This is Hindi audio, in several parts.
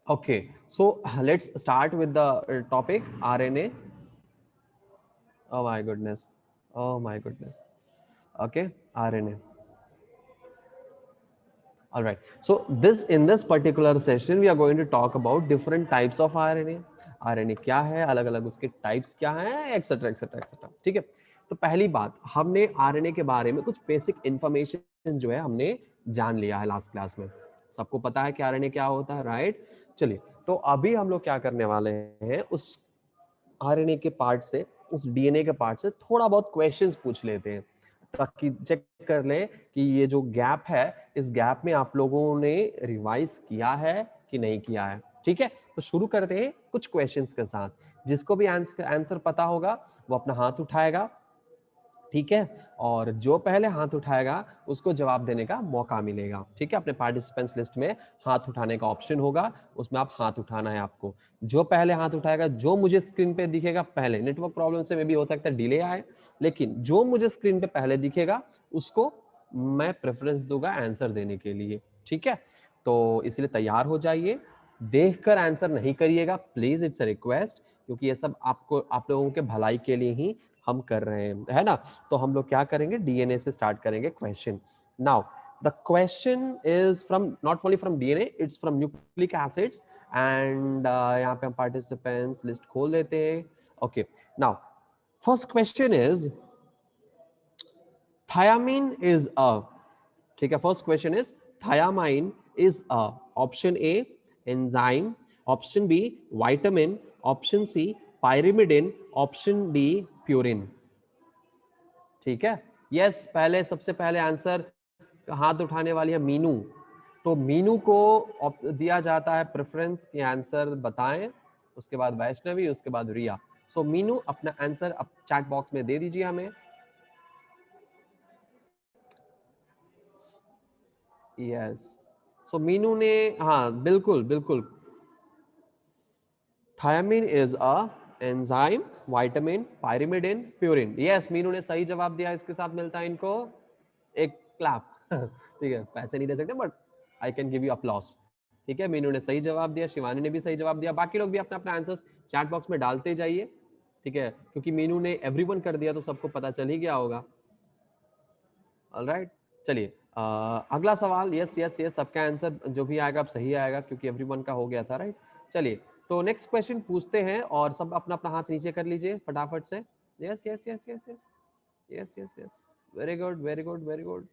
Okay, so let's start with the topic RNA. Oh my goodness. Oh my goodness. Okay, RNA. All right. So this in this particular session we are going to talk about different types of RNA. RNA क्या है, अलग अलग उसके टाइप्स क्या हैं, एक्सेट्रा एक्सेट्रा एक्सेट्रा. ठीक है. तो पहली बात, हमने RNA के बारे में कुछ बेसिक इंफॉर्मेशन जो है हमने जान लिया है लास्ट क्लास में. सबको पता है कि RNA क्या होता है, राइट? चलिए, तो अभी हम लोग क्या करने वाले हैं, उस RNA के पार्ट से, उस DNA के पार्ट से थोड़ा बहुत क्वेश्चंस पूछ लेते हैं, ताकि चेक कर लें कि ये जो गैप है, इस गैप में आप लोगों ने रिवाइज किया है कि नहीं किया है. ठीक है, तो शुरू करते हैं कुछ क्वेश्चंस के साथ. जिसको भी आंसर पता होगा वो अपना हाथ उठाएगा. ठीक है, और जो पहले हाथ उठाएगा उसको जवाब देने का मौका मिलेगा. ठीक है, अपने पार्टिसिपेंट्स लिस्ट में हाथ उठाने का ऑप्शन होगा, उसमें आप हाथ उठाना है आपको. जो पहले हाथ उठाएगा, जो मुझे स्क्रीन पे दिखेगा पहले, नेटवर्क प्रॉब्लम से मे भी हो सकता है डिले आए, लेकिन जो मुझे स्क्रीन पे पहले दिखेगा उसको मैं प्रेफरेंस दूंगा आंसर देने के लिए. ठीक है, तो इसलिए तैयार हो जाइए. देखकर आंसर नहीं करिएगा प्लीज, इट्स अ रिक्वेस्ट, क्योंकि ये सब आपको, आप लोगों के भलाई के लिए ही हम कर रहे हैं, है ना? तो हम लोग क्या करेंगे, डीएनए से स्टार्ट करेंगे question. Now the question is from, not only from DNA, it's from nucleic acids. And यहाँ पे हम पार्टिसिपेंट्स लिस्ट खोल देते हैं. Okay, now first question is thiamine is a, ठीक है, first question is thiamine is a, option A enzyme, option B vitamin, option C pyrimidine, option D purine. ठीक है, यस, पहले सबसे पहले आंसर हाथ उठाने वाली है मीनू. तो मीनू को दिया जाता है प्रेफरेंस कि आंसर बताएं, उसके बाद वैष्णवी, उसके बाद रिया. सो मीनू अपना आंसर अब चैट बॉक्स में दे दीजिए हमें. यस, सो मीनू ने, हाँ बिल्कुल बिल्कुल, thiamine is a enzyme, vitamin, pyrimidine, purine. Yes, Meenu ने सही जवाब दिया. इसके साथ मिलता है इनको एक क्लैप. ठीक है, पैसे नहीं दे सकते but I can give you applause. ठीक है, मीनू ने सही जवाब दिया, शिवानी ने भी सही जवाब दिया. बाकी लोग भी अपना अपना आंसर्स चैट बॉक्स में डालते जाइए. ठीक है, क्योंकि मीनू ने एवरीवन कर दिया तो सबको पता चल ही गया होगा. ऑलराइट, चलिए अगला सवाल. यस यस यस, सबका आंसर जो भी आएगा अब सही आएगा, क्योंकि एवरीवन का हो गया था, राइट? चलिए, तो नेक्स्ट क्वेश्चन पूछते हैं, और सब अपना अपना हाथ नीचे कर लीजिए फटाफट से. Yes yes yes yes yes yes yes yes, very good very good very good.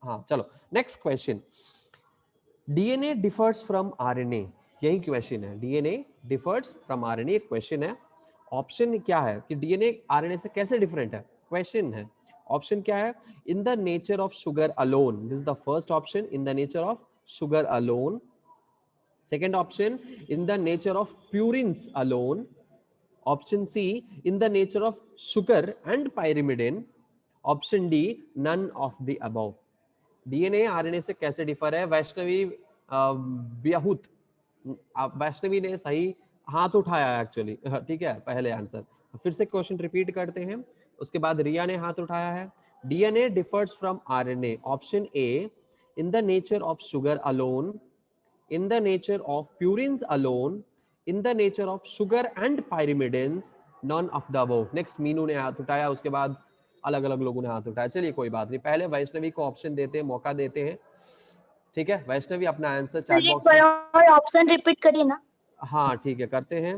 हाँ चलो, next question. DNA differs from RNA, यही क्वेश्चन है. DNA differs from RNA question है. ऑप्शन क्या है कि डीएनए आरएनए से कैसे डिफरेंट है, क्वेश्चन है. ऑप्शन क्या है, in the nature of sugar alone, this is the first option, in the nature of sugar alone. Second option, in the nature of purines alone. Option C, in the nature of sugar and pyrimidine. Option D, none of the above. DNA RNA से कैसे डिफर है? वैष्णवी ब्याहुत, वैष्णवी ने सही हाथ उठाया एक्चुअली. ठीक है, पहले आंसर. फिर से क्वेश्चन रिपीट करते हैं, उसके बाद रिया ने हाथ उठाया है. DNA differs from RNA, option A, in the nature of sugar alone, in the nature of purines alone, in the nature of sugar and pyrimidines, none of the above. Next Meenu ने हाथ उठाया, उसके बाद अलग अलग लोगों ने हाथ उठाया. चलिए कोई बात नहीं, पहले वैष्णवी को ऑप्शन देते हैं, मौका देते हैं. ठीक है, वैष्णवी अपना आंसर सर चैट एक बॉक्स बार में. और ऑप्शन रिपीट करिए ना. हाँ ठीक है, करते हैं.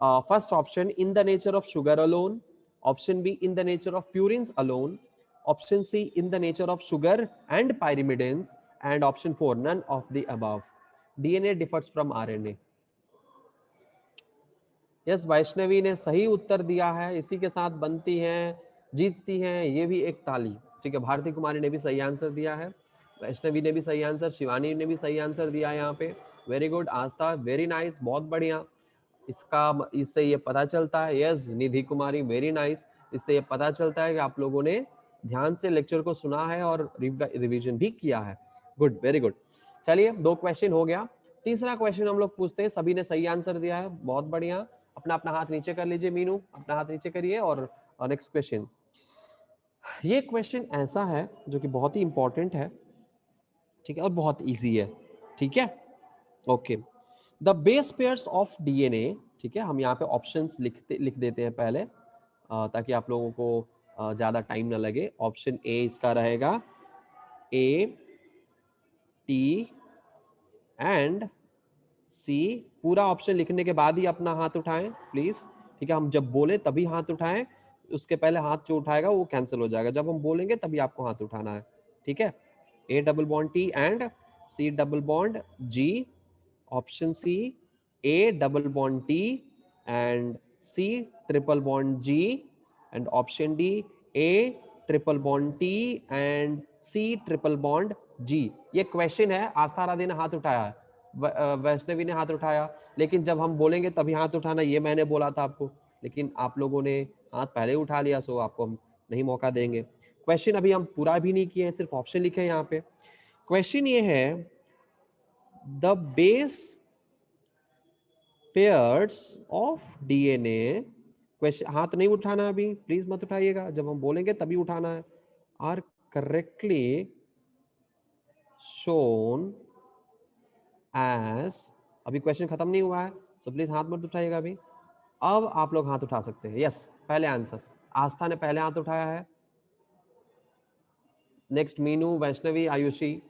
First option, in the nature of sugar alone. Option B, in the nature of purines alone. Option C, in the nature of sugar and pyrimidines. And option four, none of the above. DNA differs from RNA. Yes, Vaishnavi ने सही उत्तर दिया है. इसी के साथ बनती हैं, जीतती हैं ये भी एक ताली. ठीक है, भारती कुमारी ने भी सही आंसर दिया है, वैष्णवी ने भी सही आंसर, शिवानी ने भी सही आंसर दिया है यहाँ पे. वेरी गुड आस्था, वेरी नाइस, बहुत बढ़िया. इसका, इससे ये पता चलता है, यस निधि कुमारी, वेरी नाइस. इससे ये पता चलता है कि आप लोगों ने ध्यान से लेक्चर को सुना है और रिवीजन भी किया है. Good, very good. चलिए, दो क्वेश्चन हो गया. तीसरा क्वेश्चन हम लोग पूछते हैं. सभी ने सही आंसर दिया है, बहुत बढ़िया. अपना अपना हाथ नीचे कर लीजिए. मीनू अपना हाथ नीचे करिए. और नेक्स्ट क्वेश्चन, ये क्वेश्चन ऐसा है जो कि बहुत ही इंपॉर्टेंट है. ठीक है, और बहुत इजी है. ठीक है, okay. The base pairs of DNA, ठीक है, हम यहाँ पे ऑप्शंस लिख देते हैं पहले ताकि आप लोगों को ज्यादा टाइम ना लगे। ऑप्शन ए इसका रहेगा ए टी एंड सी। पूरा ऑप्शन लिखने के बाद ही अपना हाथ उठाएं प्लीज, ठीक है। हम जब बोले तभी हाथ उठाएं, उसके पहले हाथ जो उठाएगा वो कैंसिल हो जाएगा। जब हम बोलेंगे तभी आपको हाथ उठाना है, ठीक है। A double bond T and C double bond G. Option C A double bond T and C triple bond G. And option D A triple bond T and C triple bond G. ये क्वेश्चन है, आस्था राधे ने हाथ उठाया है, वैष्णवी ने हाथ उठाया, लेकिन जब हम बोलेंगे तभी हाथ उठाना, ये मैंने बोला था आपको, लेकिन आप लोगों ने हाथ पहले उठा लिया, सो आपको हम नहीं मौका देंगे। क्वेश्चन अभी हम पूरा भी नहीं किए हैं, सिर्फ ऑप्शन लिखे हैं यहाँ पे। क्वेश्चन ये है, the base pairs of DNA, question हाथ नहीं उठाना अभी, प्लीज मत उठाइएगा, जब हम बोलेंगे तभी उठाना है, आर करेक्टली शोन एज, अभी क्वेश्चन खत्म नहीं हुआ है, सो प्लीज हाथ मत उठाइएगा अभी। अब आप लोग हाथ उठा सकते हैं। यस, पहले आंसर, आस्था ने पहले हाथ उठाया है, नेक्स्ट मीनू, वैष्णवी, आयुषी,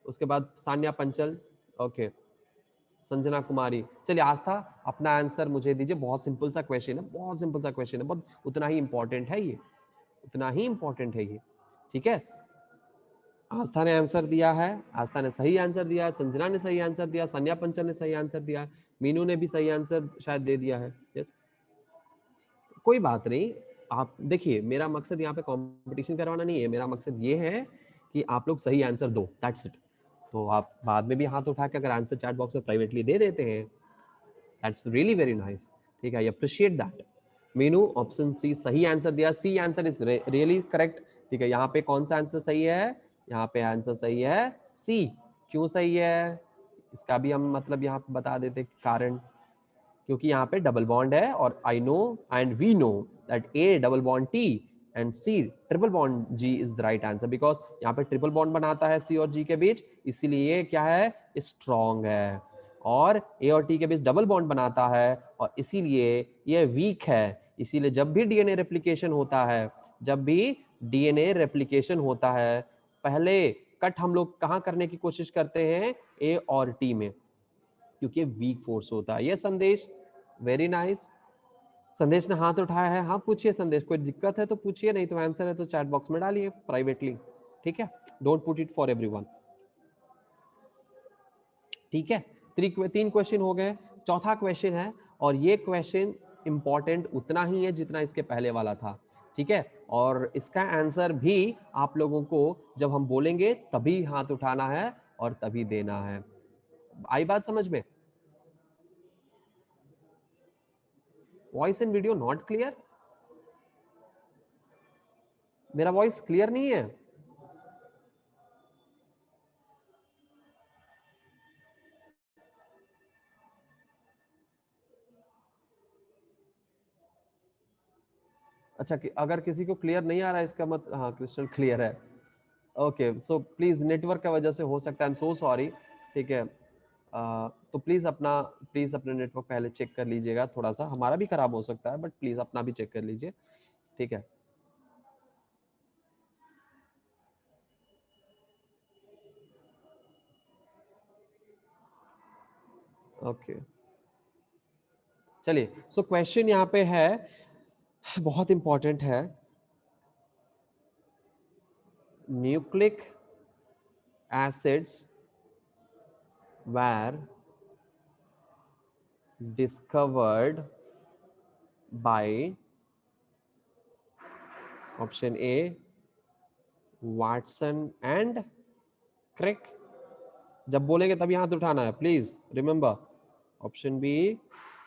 उसके बाद सान्या पंचल, ओके, संजना कुमारी। चलिए आस्था, अपना आंसर मुझे दीजिए। बहुत सिंपल सा क्वेश्चन है, बहुत सिंपल सा क्वेश्चन है, बहुत उतना ही इंपॉर्टेंट है ये, उतना ही इंपॉर्टेंट है ये, ठीक है। आस्था ने आंसर दिया है, आस्था ने सही आंसर दिया है, संजना ने सही आंसर दिया, सान्या पंचल ने सही आंसर दिया है, मीनू ने भी सही आंसर शायद दे दिया है। यस, कोई बात नहीं। आप देखिए, मेरा मकसद यहाँ पे कंपटीशन करवाना नहीं है, मेरा मकसद ये है कि आप लोग सही आंसर दो, दैट्स इट। तो आप बाद में भी हाथ उठा के अगर आंसर चैट बॉक्स में प्राइवेटली दे देते हैं, दैट्स रियली वेरी नाइस, ठीक है, I appreciate that. Meenu option C सही आंसर दिया, C answer is really correct, ठीक है। यहाँ पे कौन सा आंसर सही है? यहाँ पे आंसर सही है सी। क्यों सही है इसका भी हम मतलब यहाँ पे बता देते कारण, क्योंकि यहाँ पे डबल बॉन्ड है और I know and we know that A double bond T and C triple bond G is the right answer, because यहाँ पे ट्रिपल बॉन्ड बनाता है सी और जी के बीच, इसीलिए क्या है, स्ट्रॉन्ग है। और ए और टी के बीच डबल बॉन्ड बनाता है और इसीलिए ये वीक है। इसीलिए जब भी डीएनए रेप्लिकेशन होता है, जब भी डीएनए रेप्लिकेशन होता है, पहले कट हम लोग कहाँ करने की कोशिश करते हैं? ए और टी में, क्योंकि वीक फोर्स होता है। ये संदेश, वेरी नाइस। संदेश ने हाथ उठाया है, हाँ पूछिए संदेश, कोई दिक्कत है तो पूछिए, नहीं तो आंसर है तो चैट बॉक्स में डालिए प्राइवेटली, ठीक है, don't put it for everyone, ठीक है। तीन क्वेश्चन हो गए, चौथा क्वेश्चन है, और ये क्वेश्चन इंपॉर्टेंट उतना ही है जितना इसके पहले वाला था, ठीक है। और इसका आंसर भी आप लोगों को जब हम बोलेंगे तभी हाथ उठाना है और तभी देना है। आई बात समझ में? Voice in video not clear? मेरा वॉइस क्लियर नहीं है? अच्छा, कि अगर किसी को क्लियर नहीं आ रहा है इसका मत, हाँ क्रिस्टल क्लियर है, ओके। सो प्लीज नेटवर्क की वजह से हो सकता है, आई एम सो सॉरी, ठीक है। तो प्लीज अपना नेटवर्क पहले चेक कर लीजिएगा, थोड़ा सा हमारा भी खराब हो सकता है, बट प्लीज अपना भी चेक कर लीजिए, ठीक है। ओके, चलिए। सो क्वेश्चन यहाँ पे है, बहुत इंपॉर्टेंट है। Nucleic acids were discovered by option A Watson and Crick. जब बोलेंगे तभी हाथ उठाना है, please remember. Option B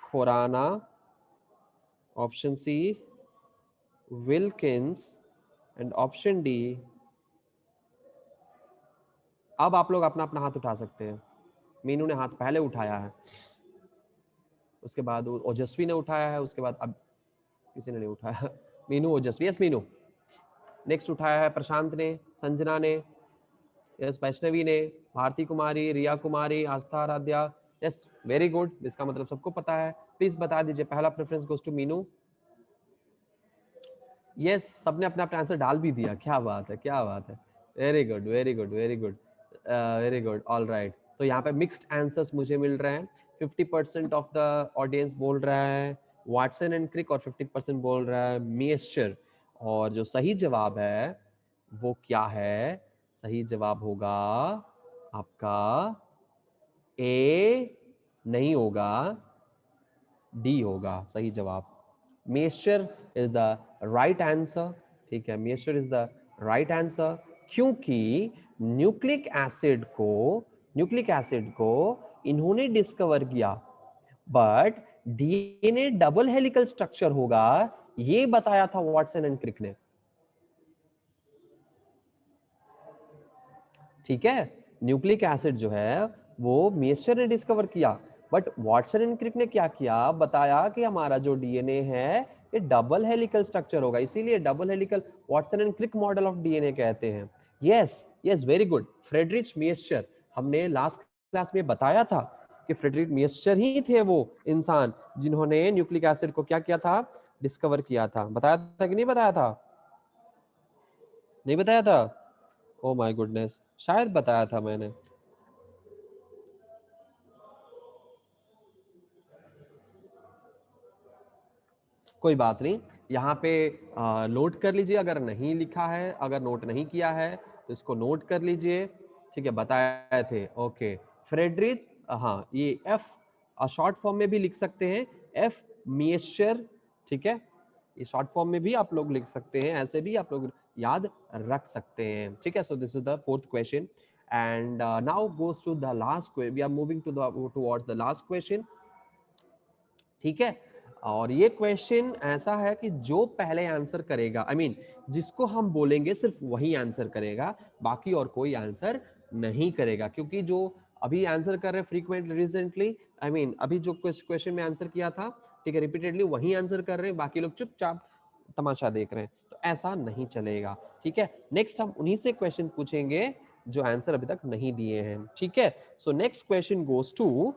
Khorana, option C Wilkins and option D, अब आप लोग अपना अपना हाथ उठा सकते हैं। मीनू ने हाथ पहले उठाया है, उसके बाद ओजस्वी ने उठाया है, उसके बाद अब किसी ने नहीं उठाया। मीनू ओजस्वी, यस मीनू। नेक्स्ट उठाया है प्रशांत ने, संजना ने, यस वैष्णवी ने, Bharti Kumari, Riya Kumari, Aastha Aaradhya, yes, very good, इसका मतलब सबको पता है। प्लीज बता दीजिए, पहला preference goes to Meenu. Yes, सबने अपना अपना आंसर डाल भी दिया, क्या बात है, क्या बात है, very good very good very good very good, all right. तो यहाँ पे मिक्स्ड आंसर्स मुझे मिल रहे हैं। 50% ऑफ द ऑडियंस बोल रहा है वाटसन एंड क्रिक और 50% बोल रहा है मिएस्चर। और जो सही जवाब है वो क्या है? सही जवाब होगा आपका ए नहीं होगा, डी होगा सही जवाब। मेस्चर इज द राइट आंसर। ठीक है, मेस्चर इज द राइट आंसर, क्योंकि न्यूक्लिक एसिड को इन्होंने डिस्कवर किया, but DNA double helical structure होगा ये बताया था वाटसन एंड क्रिक ने। ठीक है, न्यूक्लिक एसिड जो है वो मेस्चर ने डिस्कवर किया, बट वाटसन एंड क्रिक ने क्या किया, बताया कि हमारा जो डीएनए है ये डबल हेलिकल स्ट्रक्चर होगा, इसीलिए double helical Watson and Crick model of DNA कहते हैं। Yes yes, very good, Friedrich Miescher. हमने लास्ट क्लास में बताया था कि फ्रेडरिच मिएस्चर ही थे वो इंसान जिन्होंने न्यूक्लिक एसिड को क्या किया था, डिस्कवर किया था। बताया था कि नहीं बताया था? नहीं बताया था? ओ माय गुडनेस, शायद बताया था मैंने। कोई बात नहीं, यहाँ पे नोट कर लीजिए, अगर नहीं लिखा है, अगर नोट नहीं किया है तो इसको नोट कर लीजिए। ठीक है, बताए थे, ओके। फ्रेडरिच, हाँ, ये एफ शॉर्ट फॉर्म में भी लिख सकते हैं, एफ मिएस्चर। ठीक है, ये शॉर्ट फॉर्म में भी आप लोग लिख सकते हैं, ऐसे भी आप लोग याद रख सकते हैं। ठीक है, so this is the fourth question and now goes to the last question, we are moving towards the last question. ठीक है, और ये क्वेश्चन ऐसा है कि जो पहले आंसर करेगा, आई मीन जिसको हम बोलेंगे सिर्फ वही आंसर करेगा, बाकी और कोई आंसर नहीं करेगा, क्योंकि जो अभी आंसर कर रहे फ्रीक्वेंटली रिसेंटली, आई मीन अभी जो क्वेश्चन में आंसर किया था, ठीक है, रिपीटेडली वही आंसर कर रहे हैं, बाकी लोग चुपचाप तमाशा देख रहे हैं, तो ऐसा नहीं चलेगा। ठीक है, नेक्स्ट हम उन्हीं से क्वेश्चन पूछेंगे जो आंसर अभी तक नहीं दिए हैं। ठीक है, so next question goes to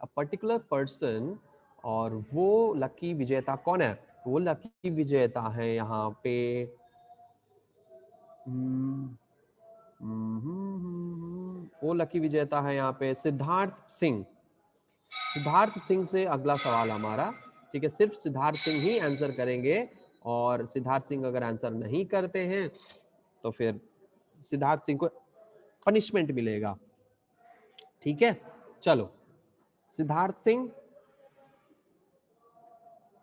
a particular person, और वो लकी विजेता कौन है? वो लकी विजेता है यहाँ पे वो लकी विजेता है यहाँ पे सिद्धार्थ सिंह। सिद्धार्थ सिंह से अगला सवाल हमारा। ठीक है, सिर्फ सिद्धार्थ सिंह ही आंसर करेंगे, और सिद्धार्थ सिंह अगर आंसर नहीं करते हैं तो फिर सिद्धार्थ सिंह को पनिशमेंट मिलेगा। ठीक है, चलो सिद्धार्थ सिंह,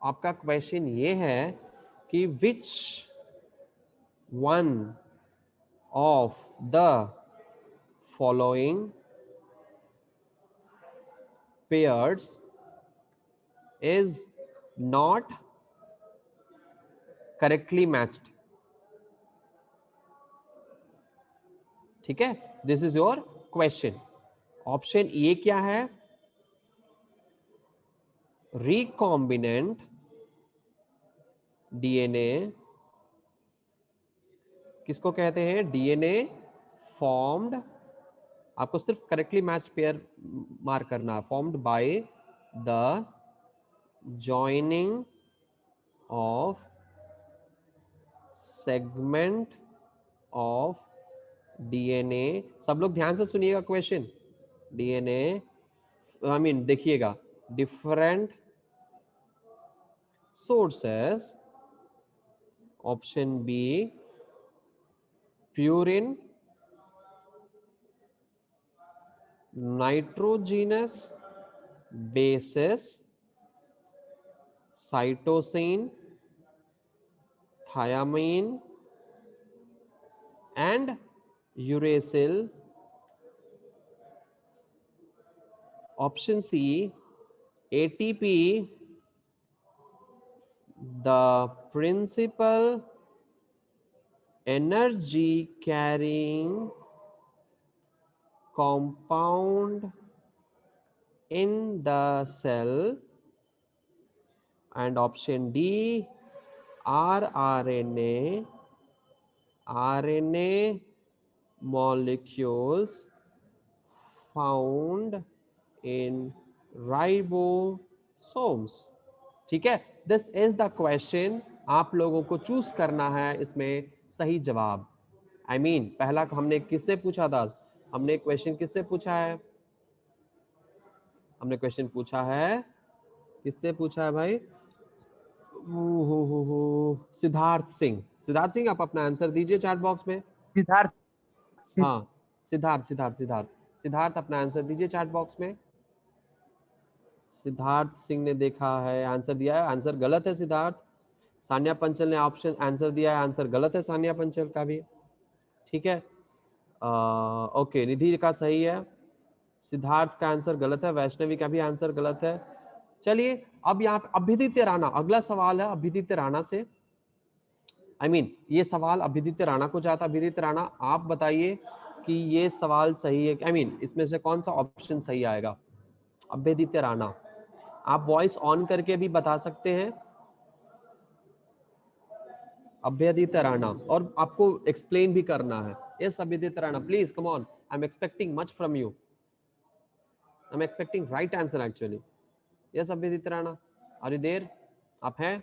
आपका क्वेश्चन ये है कि which one of the following pairs is not correctly matched. ठीक है, this is your question. Option A क्या है? रिकॉम्बिनेंट डीएनए किसको कहते हैं? डीएनए फॉर्म्ड, आपको सिर्फ करेक्टली मैच पेयर मार्क करना है, formed by the joining of segment of DNA. सब लोग ध्यान से सुनिएगा क्वेश्चन। डीएनए, आई मीन देखिएगा, different sources, option B purine, nitrogenous bases, cytosine, thiamine and uracil. Option C ATP, the principal energy carrying compound in the cell, and option D rRNA molecules found in ribosomes. ठीक है, दिस इज द क्वेश्चन, आप लोगों को चूज करना है इसमें सही जवाब। आई मीन पहला हमने किससे पूछा था, हमने क्वेश्चन किससे पूछा है, हमने क्वेश्चन पूछा है, किससे पूछा है भाई, हो सिद्धार्थ सिंह। सिद्धार्थ सिंह आप अपना आंसर दीजिए चैट बॉक्स में। सिद्धार्थ हाँ सिद्धार्थ सिद्धार्थ सिद्धार्थ सिद्धार्थ अपना आंसर दीजिए चैट बॉक्स में। सिद्धार्थ सिंह ने देखा है, आंसर दिया है, आंसर गलत है सिद्धार्थ। सान्या पंचल ने ऑप्शन आंसर दिया है, आंसर गलत है सान्या पंचल का भी। ठीक है, ओके निधि का सही है, सिद्धार्थ का आंसर गलत है, वैष्णवी का भी आंसर गलत है। चलिए अब यहाँ पे अभिदित्य राणा, अगला सवाल है अभिदित्य राणा से। आई मीन ये सवाल अभिदित्य राणा को जाता। अभिदित्य राणा आप बताइए कि ये सवाल सही है, आई मीन इसमें से कौन सा ऑप्शन सही आएगा। अभ्यदित्य राणा, आप वॉइस ऑन करके भी बता सकते हैं। अभ्यदित्य राणा, और आपको एक्सप्लेन भी करना है। Yes Abhyaditya Rana please come on, I am expecting much from you, I am expecting right answer actually. Yes Abhyaditya Rana, are you there, आप हैं?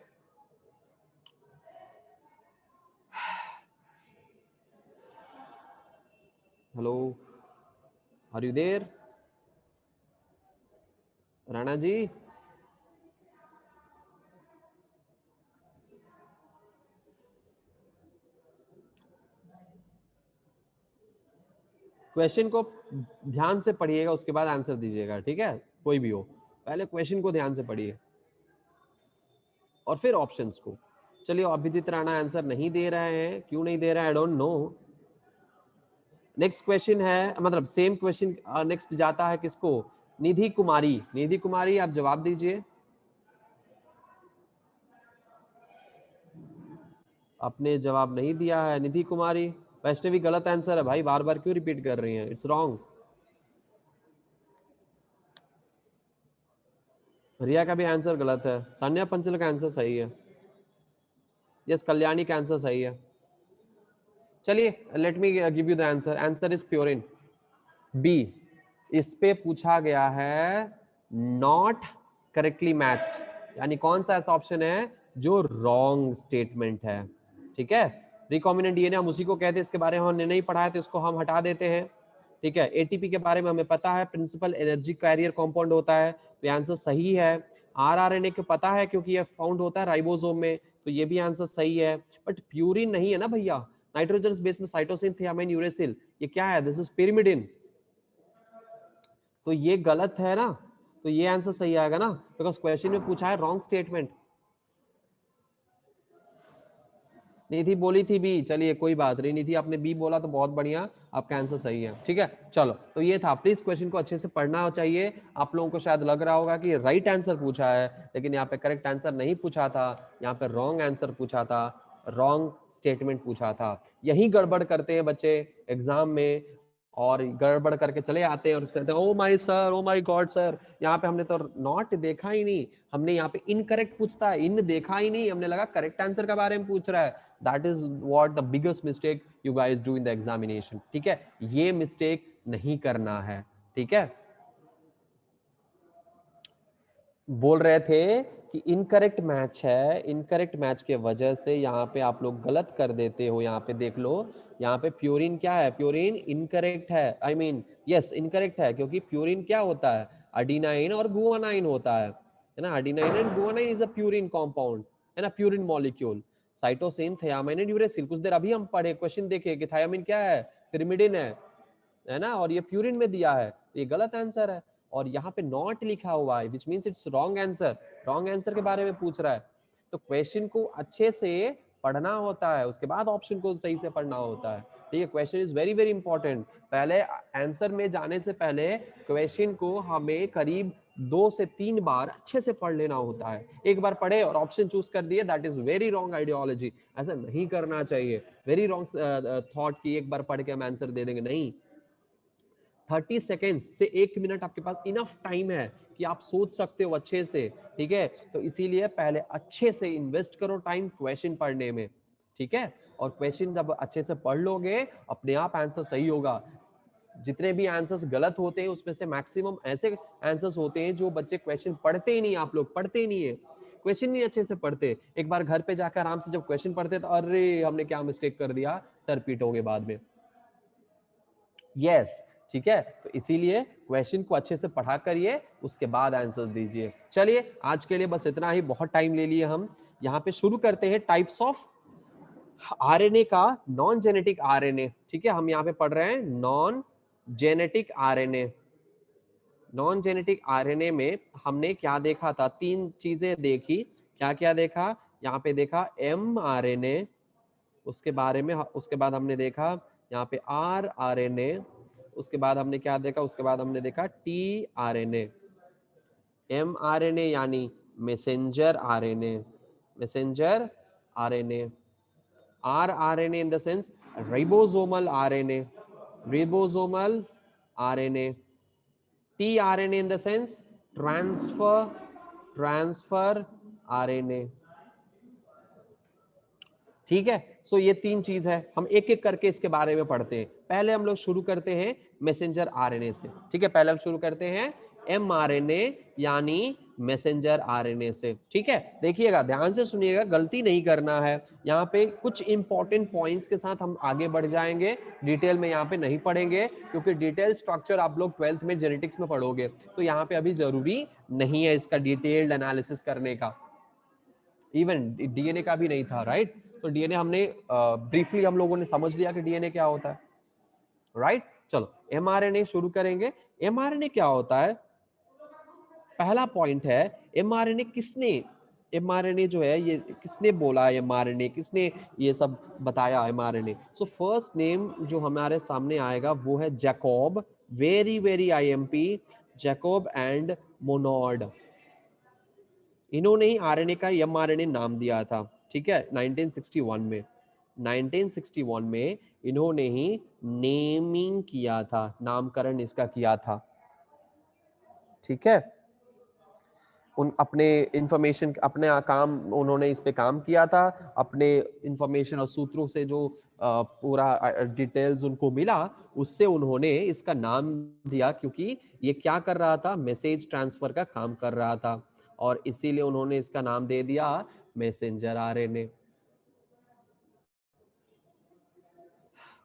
Hello, are you there Rana ji? Question को ध्यान से पढ़िएगा, उसके बाद आंसर दीजिएगा, ठीक है? कोई भी हो, पहले क्वेश्चन को ध्यान से पढ़िए और फिर ऑप्शंस को। चलिए अभिजीत राणा आंसर नहीं दे रहे हैं, क्यों नहीं दे रहे हैं I don't know. Next question है, मतलब सेम क्वेश्चन नेक्स्ट जाता है किसको, निधि कुमारी। निधि कुमारी आप जवाब दीजिए। आपने जवाब नहीं दिया है निधि कुमारी। वैष्णवी गलत आंसर है भाई, बार बार क्यों रिपीट कर रही हैं, इट्स रॉन्ग। रिया का भी आंसर गलत है, सान्या पंचल का आंसर सही है। यस कल्याणी का आंसर सही है। चलिए let me give you the answer, answer is purine B. इस पे पूछा गया है नॉट करेक्टली मैच्ड, यानी कौन सा ऐसा ऑप्शन है जो रॉन्ग स्टेटमेंट है। ठीक है, रिकॉम्बिनेंट डीएनए हम उसी को कहते हैं, इसके बारे में हमने नहीं पढ़ा है तो इसको हम हटा देते हैं। ठीक है, एटीपी के बारे में हमें पता है, प्रिंसिपल एनर्जी कैरियर कंपाउंड होता है, तो ये आंसर सही है। आरआरएनए को पता है क्योंकि ये फाउंड होता है राइबोसोम में, तो ये भी आंसर सही है। बट प्यूरिन नहीं है ना भैया, नाइट्रोजन बेस में साइटोसिन थियामाइन यूरेसिल, ये क्या है, दिस इज पिरिमिडिन, तो ये गलत है ना, तो ये आंसर सही आएगा ना, बिकॉज क्वेश्चन में पूछा है रॉन्ग स्टेटमेंट। निधि बोली थी बी, चलिए कोई बात नहीं, निधि आपने बी बोला तो बहुत बढ़िया, आपका आंसर सही है। ठीक है, चलो तो ये था, प्लीज क्वेश्चन को अच्छे से पढ़ना चाहिए। आप लोगों को शायद लग रहा होगा कि राइट आंसर पूछा है, लेकिन यहाँ पे करेक्ट आंसर नहीं पूछा था, यहाँ पे रॉन्ग आंसर पूछा था, रॉन्ग स्टेटमेंट पूछा था। यही गड़बड़ करते हैं बच्चे एग्जाम में, और गड़बड़ करके चले आते हैं और कहते हैं oh my sir, oh my God sir, यहाँ पे हमने तो नॉट देखा ही नहीं, हमने यहाँ पे इनकरेक्ट पूछता है, इन देखा ही नहीं, हमने लगा करेक्ट आंसर के बारे में पूछ रहा है। That is what the biggest mistake you guys do in the examination. ठीक है, ये मिस्टेक नहीं करना है। ठीक है, बोल रहे थे कि इनकरेक्ट मैच है, इनकरेक्ट मैच के वजह से यहाँ पे आप लोग गलत कर देते हो। यहाँ पे देख लो, यहाँ पे प्यूरिन क्या है, प्यूरिन इनकरेक्ट है, आई मीन यस इनकरेक्ट है, क्योंकि प्यूरिन क्या होता है, अडीनाइन और गुआनाइन होता है ना, adenine and guanine is a purine compound, है ना, purine molecule. Cytosine thiamine and uracil कुछ देर अभी हम पढ़े, क्वेश्चन देखे कि थियामिन क्या है, पिरिमिडिन है ना, और ये प्यूरिन में दिया है, ये गलत आंसर है। और यहाँ पे नॉट लिखा हुआ है, which means it's wrong answer, wrong answer के बारे में पूछ रहा है। तो क्वेश्चन को अच्छे से पढ़ना होता है, उसके बाद ऑप्शन को सही से पढ़ना होता है। ठीक है, question is very very important. पहले आंसर में जाने से पहले क्वेश्चन को हमें करीब 2 से 3 बार अच्छे से पढ़ लेना होता है। एक बार पढ़े और ऑप्शन चूज कर दिए, that is very wrong ideology, ऐसा नहीं करना चाहिए। वेरी रॉन्ग थॉट की एक बार पढ़ के हम आंसर दे देंगे, नहीं। 30 सेकेंड से 1 मिनट आपके पास इनफ टाइम है कि आप सोच सकते हो अच्छे से। ठीक है, तो इसीलिए पहले अच्छे से इन्वेस्ट करो टाइम क्वेश्चन पढ़ने में। ठीक है, और क्वेश्चन जब अच्छे से पढ़ लोगे, अपने आप आंसर सही होगा। जितने भी आंसर्स गलत होते हैं उसमें से मैक्सिमम ऐसे आंसर्स होते हैं जो बच्चे क्वेश्चन पढ़ते ही नहीं, आप लोग पढ़ते ही नहीं है, क्वेश्चन नहीं अच्छे से पढ़ते। एक बार घर पे जाकर आराम से जब क्वेश्चन पढ़ते तो अरे हमने क्या मिस्टेक कर दिया, सर पीटोगे बाद में। यस, ठीक है, तो इसीलिए क्वेश्चन को अच्छे से पढ़ा करिए, उसके बाद आंसर्स दीजिए। चलिए आज के लिए बस इतना ही, बहुत टाइम ले लिए हम। यहाँ पे शुरू करते हैं टाइप्स ऑफ आरएनए का, नॉन जेनेटिक आरएनए। ठीक है, हम यहाँ पे पढ़ रहे हैं non genetic RNA. Non genetic RNA में हमने क्या देखा था, 3 चीजें देखी। क्या क्या देखा, यहाँ पे देखा एम आरएनए, उसके बारे में, उसके बाद हमने देखा यहाँ पे आर आरएनए, उसके बाद हमने क्या देखा, उसके बाद हमने देखा टी आरएनए। एम आरएनए यानी messenger RNA, messenger RNA. Are RNA in the sense ribosomal RNA, ribosomal RNA. tRNA in the sense transfer RNA. ठीक है, सो ये 3 चीज है, हम एक एक करके इसके बारे में पढ़ते हैं। पहले हम लोग शुरू करते हैं मैसेंजर आरएनए से। ठीक है, पहले हम शुरू करते हैं एमआरएनए यानी मैसेंजर आरएनए से। ठीक है, देखिएगा, ध्यान से सुनिएगा, गलती नहीं करना है। यहाँ पे कुछ इंपॉर्टेंट पॉइंट्स के साथ हम आगे बढ़ जाएंगे, डिटेल में यहाँ पे नहीं पढ़ेंगे, क्योंकि डिटेल स्ट्रक्चर आप लोग 12th में जेनेटिक्स में पढ़ोगे, तो यहाँ पे अभी जरूरी नहीं है इसका डिटेल्ड एनालिसिस करने का। इवन डीएनए का भी नहीं था, राइट? तो डीएनए हमने ब्रीफली हम लोगों ने समझ लिया कि डीएनए क्या होता है, राइट? चलो एमआरएनए शुरू करेंगे। एमआरएनए क्या होता है, पहला पॉइंट है एमआरएनए किसने, एमआरएनए जो है ये किसने बोला, एमआरएनए किसने ये सब बताया एमआरएनए। सो फर्स्ट नेम जो हमारे सामने आएगा वो है Jacob, very very IMP, Jacob and Monod. इन्होंने ही आरएनए का एमआरएनए नाम दिया था। ठीक है, 1961 में, 1961 में इन्होंने ही नेमिंग किया था, नामकरण इसका किया था। ठीक है, उन अपने इंफॉर्मेशन, अपने काम, उन्होंने इस पे काम किया था, अपने इंफॉर्मेशन और सूत्रों से जो पूरा डिटेल्स उनको मिला, उससे उन्होंने इसका नाम दिया, क्योंकि ये क्या कर रहा था, मैसेज ट्रांसफर का काम कर रहा था, और इसीलिए उन्होंने इसका नाम दे दिया मैसेंजर आरएनए।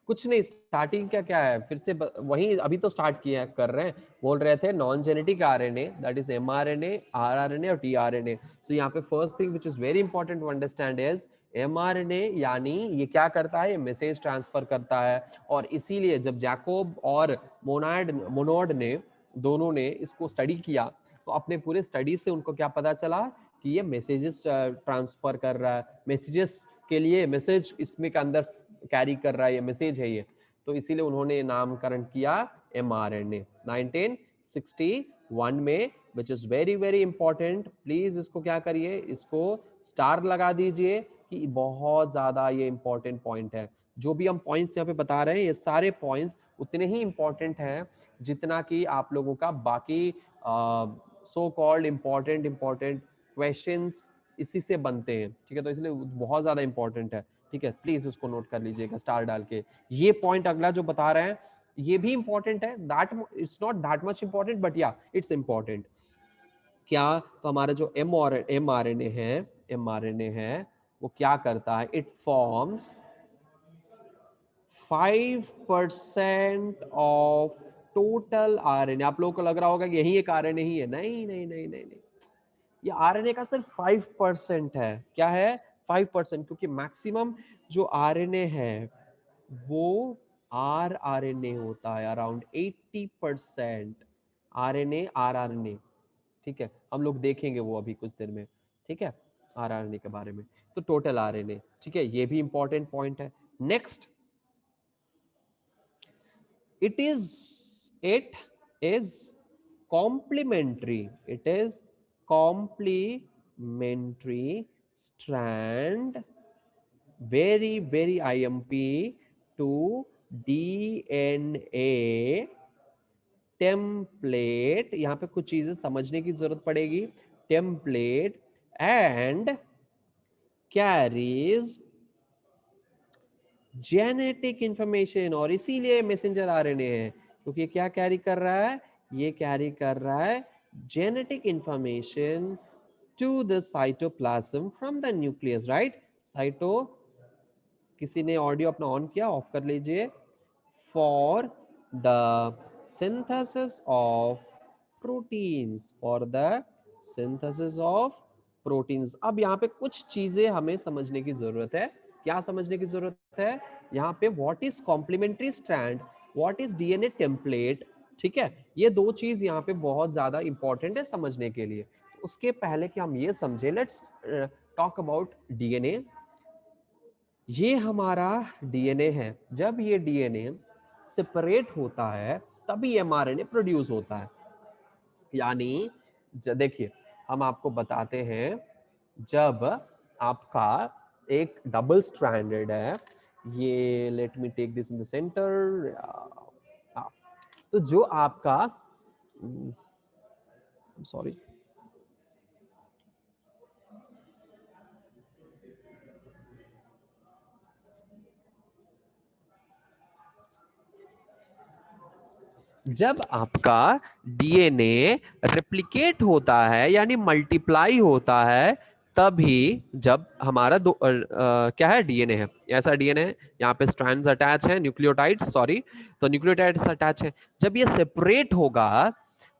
कुछ नहीं, स्टार्टिंग क्या क्या है, फिर से वही अभी तो स्टार्ट किया कर रहे हैं, बोल रहे थे non genetic RNA, that is mRNA, rRNA और टीआरएनए। सो यहाँ पे first thing which is very important to understand is mRNA, यानी ये क्या करता है, मैसेज ट्रांसफर करता है। और इसीलिए जब जैकोब और मोनोड ने, दोनों ने इसको स्टडी किया, तो अपने पूरे स्टडी से उनको क्या पता चला कि ये मैसेजेस ट्रांसफर कर रहा है, मैसेजेस के लिए मैसेज इसमें के अंदर कैरी कर रहा है, ये मैसेज है ये, तो इसीलिए उन्होंने नामकरण किया एमआरएनए 1961 में, which is very very important. Please इसको क्या करिए, इसको स्टार लगा दीजिए कि बहुत ज्यादा ये इंपॉर्टेंट पॉइंट है। जो भी हम पॉइंट्स यहाँ पे बता रहे हैं, ये सारे पॉइंट्स उतने ही इंपॉर्टेंट हैं जितना कि आप लोगों का बाकी सो कॉल्ड इंपॉर्टेंट क्वेश्चंस इसी से बनते हैं। ठीक है, तो इसलिए बहुत ज्यादा इंपॉर्टेंट है। ठीक है, प्लीज इसको नोट कर लीजिएगा स्टार डाल के। ये पॉइंट अगला जो बता रहे हैं ये भी इंपॉर्टेंट है, that it's not that much important, but या इट्स इंपॉर्टेंट। क्या, तो हमारा जो एमआरएनए है वो क्या करता है, it forms 5% of total RNA. आप लोगों को लग रहा होगा कि यही एक आरएनए ही है, नहीं नहीं नहीं नहीं नहीं, ये आरएनए का सिर्फ 5% है। क्या है, 5%, क्योंकि मैक्सिमम जो आरएनए है वो आरआरएनए होता है, अराउंड 80% आरएनए आरआरएनए। ठीक है, हम लोग देखेंगे वो अभी कुछ देर में। ठीक है, आरआरएनए के बारे में, तो टोटल आरएनए। ठीक है, ये भी इंपॉर्टेंट पॉइंट है। Next, it is complementary, it is complementary strand, very very IMP to DNA template. यहाँ पे कुछ चीजें समझने की जरूरत पड़ेगी। Template and carries genetic information, और इसीलिए मैसेंजर आरएनए है, क्योंकि ये क्या कैरी कर रहा है, ये कैरी कर रहा है genetic information to the cytoplasm from the nucleus, right. Cyto, किसी ने ऑडियो अपना ऑन किया, ऑफ कर लीजिए। For the synthesis of proteins, for the synthesis of proteins. अब यहाँ पे कुछ चीजें हमें समझने की जरूरत है। क्या समझने की जरूरत है यहाँ पे? What is complementary strand, what is DNA template, ठीक है। ये दो चीज यहाँ पे बहुत ज्यादा इंपॉर्टेंट है समझने के लिए। उसके पहले कि हम ये समझे, लेट्स टॉक अबाउट डीएनए। ये हमारा डीएनए है। जब ये डीएनए सेपरेट होता है तभी एमआरएनए प्रोड्यूस होता है। यानी देखिए, हम आपको बताते हैं, जब आपका एक डबल स्ट्रैंडेड है, ये let me take this in the centre, तो जो आपका, सॉरी, जब आपका डीएनए रेप्लिकेट होता है यानी मल्टीप्लाई होता है, तभी जब हमारा क्या है, डीएनए है, ऐसा डीएनए है, यहाँ पे स्ट्रैंड्स अटैच है, न्यूक्लियोटाइड्स, सॉरी, तो न्यूक्लियोटाइड्स अटैच है। जब ये सेपरेट होगा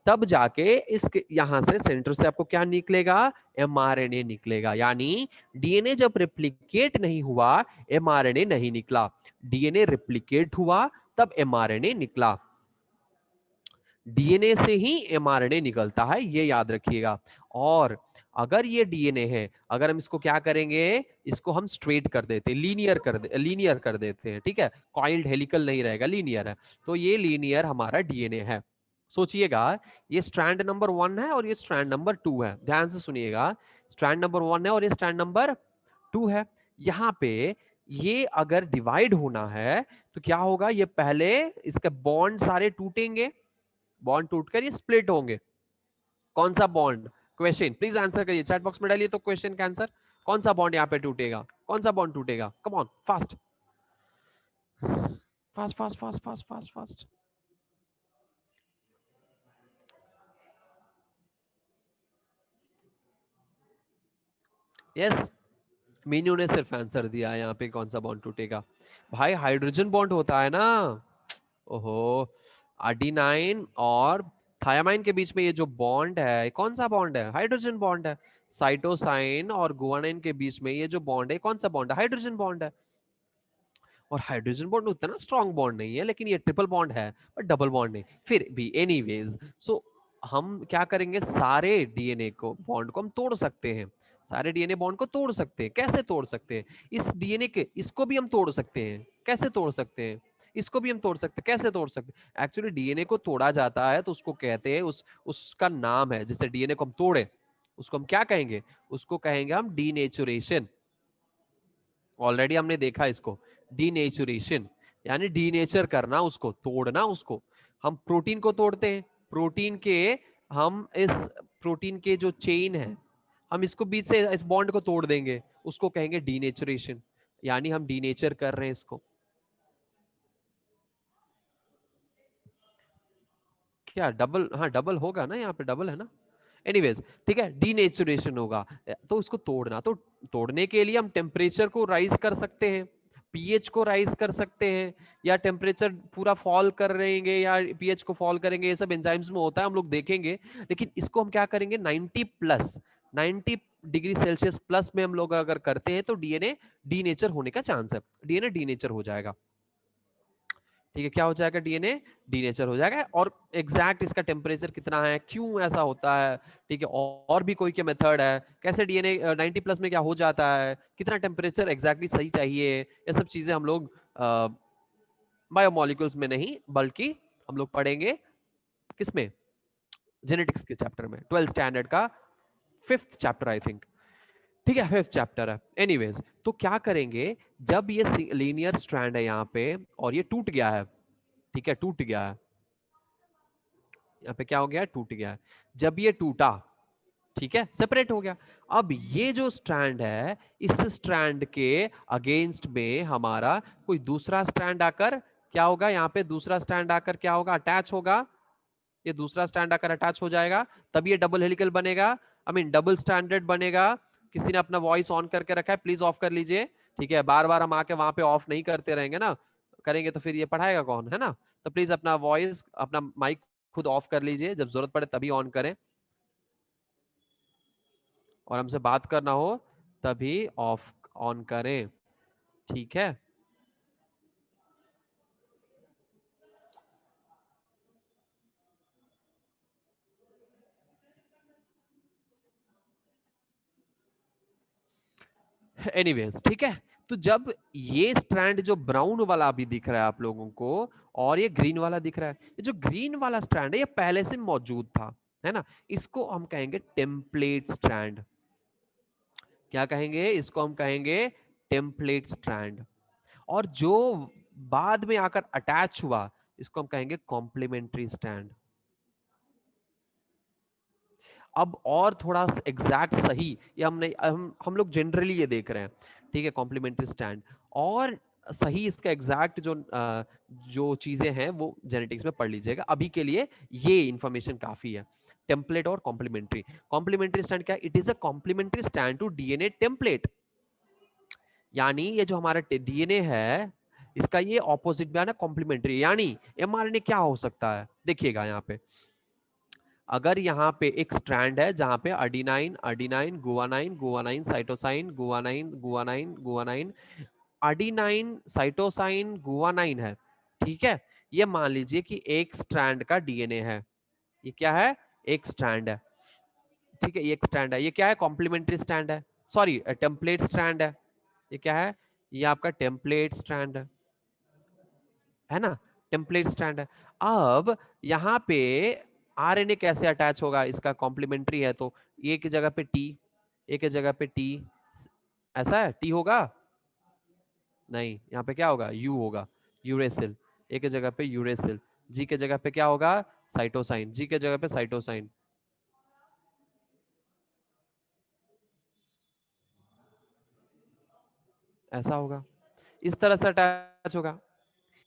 तब जाके इस यहां से सेंटर से आपको क्या निकलेगा, एमआरएनए निकलेगा। यानी डीएनए जब रेप्लिकेट नहीं हुआ, एमआरएनए नहीं निकला। डीएनए रेप्लिकेट हुआ तब एमआरएनए निकला। डीएनए से ही एमआरएनए निकलता है, ये याद रखिएगा। और अगर ये डीएनए है, अगर हम इसको क्या करेंगे, इसको हम स्ट्रेट कर देते हैं, लीनियर कर देते हैं, ठीक है। कॉइल्ड हेलिकल नहीं रहेगा, लीनियर है। तो ये लीनियर हमारा डीएनए है। सोचिएगा, ये स्ट्रैंड नंबर 1 है और ये स्ट्रैंड नंबर 2 है। ध्यान से सुनिएगा, स्ट्रैंड नंबर 1 है और ये स्ट्रैंड नंबर 2 है। यहाँ पे ये अगर डिवाइड होना है तो क्या होगा, ये पहले इसके बॉन्ड सारे टूटेंगे, बॉन्ड टूटकर ये स्प्लिट होंगे। कौन सा बॉन्ड? क्वेश्चन प्लीज आंसर करिए, चैट बॉक्स में डालिए तो क्वेश्चन का आंसर। कौन सा बॉन्ड यहाँ पे टूटेगा, कौन सा बॉन्ड टूटेगा? Come on, fast fast fast fast fast fast fast. Yes, Meenu ने सिर्फ आंसर दिया यहाँ पे, कौन सा बॉन्ड टूटेगा भाई? हाइड्रोजन बॉन्ड होता है ना। ओहो, आर्डिनाइन और थायामाइन के बीच में ये जो बॉन्ड है, कौन सा बॉन्ड है? हाइड्रोजन बॉन्ड है। साइटोसाइन और गुआनिन के बीच में ये जो बॉन्ड है, कौन सा बॉन्ड है? हाइड्रोजन बॉन्ड है। और हाइड्रोजन बॉन्ड उतना स्ट्रॉन्ग बॉन्ड नहीं है, लेकिन ये ट्रिपल बॉन्ड है, पर डबल बॉन्ड नहीं। फिर भी एनीवेज, सो हम क्या करेंगे, सारे डीएनए को, बॉन्ड को हम तोड़ सकते हैं। सारे डीएनए बॉन्ड को तोड़ सकते हैं। कैसे तोड़ सकते हैं? इस डीएनए के, इसको भी हम तोड़ सकते हैं। कैसे तोड़ सकते हैं? इसको भी हम तोड़ सकते हैं। कैसे तोड़ सकते हैं? एक्चुअली डीएनए को तोड़ा जाता है तो उसको कहते हैं, उसका नाम है, जैसे डीएनए को हम तोड़े, उसको हम क्या कहेंगे? उसको कहेंगे हम डीनेचुरेशन। ऑलरेडी हमने देखा इसको, डीनेचुरेशन यानी डीनेचर करना, उसको तोड़ना। उसको हम प्रोटीन को तोड़ते हैं, प्रोटीन के, हम इस प्रोटीन के जो चेन है, हम इसको बीच से इस बॉन्ड को तोड़ देंगे, उसको कहेंगे डीनेचुरेशन, यानी हम डीनेचर कर रहे हैं इसको। क्या डबल? हाँ डबल होगा ना, यहाँ पे डबल है ना। एनीवेज, ठीक है, डीनेचुरेशन होगा। तो इसको तोड़ना, तो तोड़ने के लिए हम टेम्परेचर को राइज कर सकते हैं, पीएच को राइज कर सकते हैं, या टेम्परेचर पूरा फॉल कर रहेंगे या पीएच को फॉल करेंगे, ये सब एंजाइम्स में होता है, हम लोग देखेंगे। लेकिन इसको हम क्या करेंगे, 90 प्लस, 90 डिग्री सेल्सियस प्लस में हम लोग अगर करते हैं तो डीएनए डीनेचर होने का चांस है, डीएनए डीनेचर हो जाएगा। ठीक है, क्या हो जाएगा? डीएनए डीनेचर हो जाएगा। और एग्जैक्ट इसका टेम्परेचर कितना है, क्यों ऐसा होता है, ठीक है, और भी कोई क्या मेथड है, कैसे डीएनए 90 प्लस में क्या हो जाता है, कितना टेम्परेचर एग्जैक्टली सही चाहिए, ये सब चीजें हम लोग बायोमोलिक्यूल्स में नहीं, बल्कि हम लोग पढ़ेंगे किसमें? जेनेटिक्स के चैप्टर में, 12th स्टैंडर्ड का 5th चैप्टर आई थिंक, ठीक है, 5th चैप्टर है। एनीवेज, तो क्या करेंगे, जब ये लीनियर स्ट्रैंड है यहाँ पे और ये टूट गया है, ठीक है, टूट गया है, यहाँ पे क्या हो गया, टूट गया है। जब ये टूटा, ठीक है, सेपरेट हो गया। अब ये जो स्ट्रैंड है, इस स्ट्रैंड के अगेंस्ट में हमारा कोई दूसरा स्ट्रैंड आकर क्या होगा यहाँ पे, दूसरा स्ट्रैंड आकर क्या होगा, अटैच होगा, ये दूसरा स्ट्रैंड आकर अटैच हो जाएगा, तब ये डबल हेलिकल बनेगा, आई मीन डबल स्टैंडर्ड बनेगा। किसी ने अपना वॉइस ऑन करके रखा है, प्लीज ऑफ कर लीजिए, ठीक है, बार बार हम आके वहां पे ऑफ नहीं करते रहेंगे ना, करेंगे तो फिर ये पढ़ाएगा कौन, है ना। तो प्लीज अपना वॉइस, अपना माइक खुद ऑफ कर लीजिए, जब जरूरत पड़े तभी ऑन करें, और हमसे बात करना हो तभी ऑफ ऑन करें, ठीक है। एनीवेज, ठीक है। तो जब ये स्ट्रैंड जो ब्राउन वाला अभी दिख रहा है आप लोगों को, और ये ग्रीन वाला दिख रहा है, ये जो ग्रीन वाला स्ट्रैंड है ये पहले से मौजूद था, है ना, इसको हम कहेंगे टेम्पलेट स्ट्रैंड। क्या कहेंगे इसको, हम कहेंगे टेम्पलेट स्ट्रैंड। और जो बाद में आकर अटैच हुआ, इसको हम कहेंगे कॉम्प्लीमेंट्री स्ट्रैंड। अब और थोड़ा एग्जैक्ट सही, ये हम नहीं, हम लोग जनरली ये देख रहे हैं, ठीक है, कॉम्प्लीमेंट्री स्टैंड। और सही इसका एग्जैक्ट जो चीजें हैं वो जेनेटिक्स में पढ़ लीजिएगा, अभी के लिए ये इंफॉर्मेशन काफी है। टेम्पलेट और कॉम्प्लीमेंट्री, कॉम्प्लीमेंट्री स्टैंड क्या, it is a complementary strand to DNA template. यानी ये जो हमारा डीएनए है, इसका ये ऑपोजिट भी है ना, कॉम्प्लीमेंट्री। यानी एमआरएनए क्या हो सकता है, देखिएगा यहाँ पे, अगर यहाँ पे एक स्ट्रैंड है जहां पे adenine adenine guanine guanine cytosine guanine guanine guanine adenine cytosine guanine है, ठीक है, ये मान लीजिए कि एक स्ट्रैंड का डीएनए है, ये क्या है, एक स्ट्रैंड है, ठीक है, ये एक स्ट्रैंड है, ये क्या है, कॉम्प्लीमेंट्री स्ट्रैंड है, सॉरी टेम्पलेट स्ट्रैंड है, ये क्या है, ये आपका टेम्पलेट स्ट्रैंड है ना, टेम्पलेट स्ट्रैंड है। अब यहाँ पे आरएनए कैसे अटैच होगा, इसका कॉम्प्लीमेंट्री है तो ए की जगह पे टी, ए की जगह पे टी, ऐसा है, टी होगा नहीं, यहाँ पे क्या होगा, यू होगा, यूरेसिल, ए की जगह पे यूरेसिल, जी के जगह पे क्या होगा, साइटोसाइन, जी के जगह पे साइटोसाइन, ऐसा होगा, इस तरह से अटैच होगा।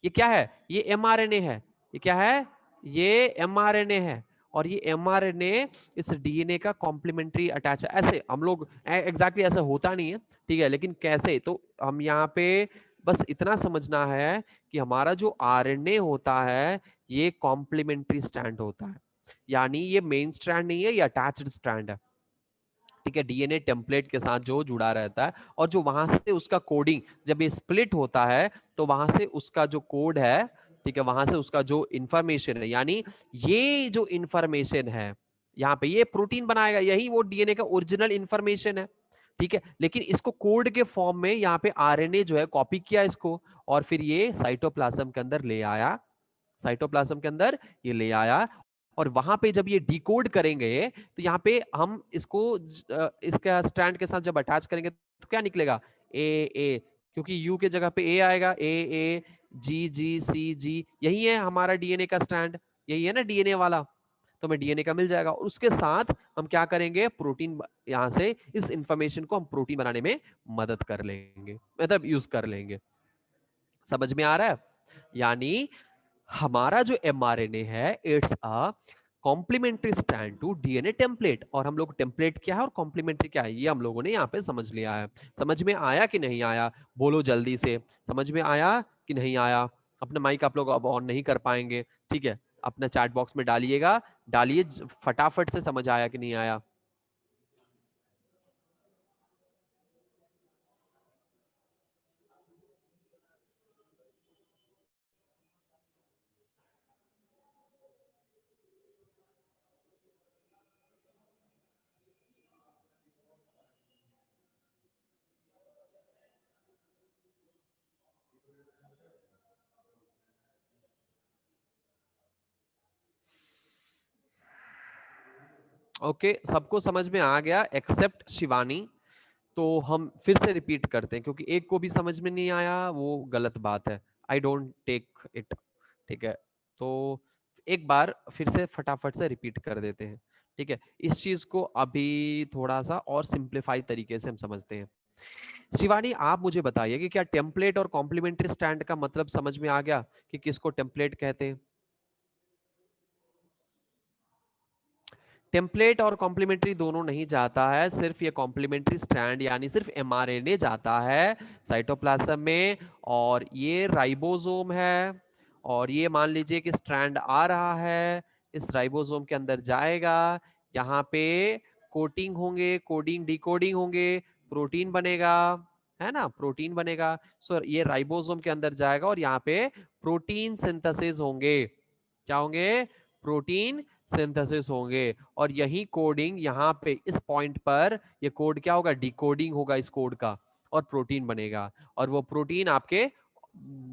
ये क्या है, ये एमआरएनए है, ये क्या है, ये एमआरएनए है, और ये एमआरएनए इस डीएनए का कॉम्प्लीमेंट्री अटैच है। ऐसे हम लोग एग्जैक्टली ऐसा होता नहीं है, ठीक है, लेकिन कैसे, तो हम यहाँ पे बस इतना समझना है कि हमारा जो आरएनए होता है ये कॉम्प्लीमेंट्री स्ट्रैंड होता है, यानी ये मेन स्ट्रैंड नहीं है, ये अटैच्ड स्ट्रैंड है, ठीक है, डीएनए टेम्पलेट के साथ जो जुड़ा रहता है, और जो वहां से उसका कोडिंग जब ये स्प्लिट होता है तो वहां से उसका जो कोड है, ठीक है, वहां से उसका जो इंफॉर्मेशन है, यानी ये जो इंफॉर्मेशन है यहाँ पे ये प्रोटीन बनाएगा, यही वो डीएनए का ओरिजिनल इंफॉर्मेशन है, ठीक है, लेकिन इसको कोड के फॉर्म में यहाँ पे आरएनए जो है कॉपी किया इसको, और फिर ये साइटोप्लाज्म के अंदर ले आया, साइटोप्लाज्म के अंदर ये ले आया, और वहां पे जब ये डिकोड करेंगे तो यहाँ पे हम इसको इसका स्ट्रैंड के साथ जब अटैच करेंगे तो क्या निकलेगा, ए ए, क्योंकि यू के जगह पे ए आएगा, ए ए जी जी सी जी, यही है हमारा डीएनए का स्ट्रैंड, यही है ना डीएनए वाला, तो हमें डीएनए का मिल जाएगा, और उसके साथ हम क्या करेंगे, प्रोटीन, यहाँ से इस इंफॉर्मेशन को हम प्रोटीन बनाने में मदद कर लेंगे, मतलब यूज कर लेंगे। समझ में आ रहा है, यानी हमारा जो एमआरएनए है it's a complementary strand to DNA template, और हम लोग टेम्पलेट क्या है और कॉम्प्लीमेंट्री क्या है ये हम लोगों ने यहाँ पे समझ लिया है। समझ में आया कि नहीं आया, बोलो जल्दी से, समझ में आया कि नहीं आया। अपना माइक आप लोग अब ऑन नहीं कर पाएंगे, ठीक है, अपना चैट बॉक्स में डालिएगा, डालिए फटाफट से, समझ आया कि नहीं आया। ओके, सबको समझ में आ गया एक्सेप्ट शिवानी। तो हम फिर से रिपीट करते हैं, क्योंकि एक को भी समझ में नहीं आया वो गलत बात है, आई डोंट टेक इट, ठीक है। तो एक बार फिर से फटाफट से रिपीट कर देते हैं, ठीक है, इस चीज को अभी थोड़ा सा और सिंप्लीफाई तरीके से हम समझते हैं। शिवानी आप मुझे बताइए कि क्या टेम्पलेट और कॉम्प्लीमेंट्री स्ट्रैंड का मतलब समझ में आ गया कि किसको टेम्पलेट कहते हैं? टेम्पलेट और कॉम्प्लीमेंट्री दोनों नहीं जाता है, सिर्फ ये कॉम्प्लीमेंट्री स्ट्रैंड यानी सिर्फ एमआरएनए जाता है साइटोप्लाज्म में, और ये राइबोसोम है, और ये मान लीजिए कि स्ट्रैंड आ रहा है, इस राइबोसोम के अंदर जाएगा, यहाँ पे कोटिंग होंगे, कोडिंग डिकोडिंग होंगे, प्रोटीन बनेगा, है ना, प्रोटीन बनेगा। सो ये राइबोसोम के अंदर जाएगा और यहाँ पे प्रोटीन सिंथेसिस होंगे। क्या होंगे? प्रोटीन सिंथेसिस होंगे, और यही कोडिंग यहाँ पे इस पॉइंट पर ये कोड क्या होगा? डिकोडिंग होगा इस कोड का, और प्रोटीन बनेगा, और वो प्रोटीन आपके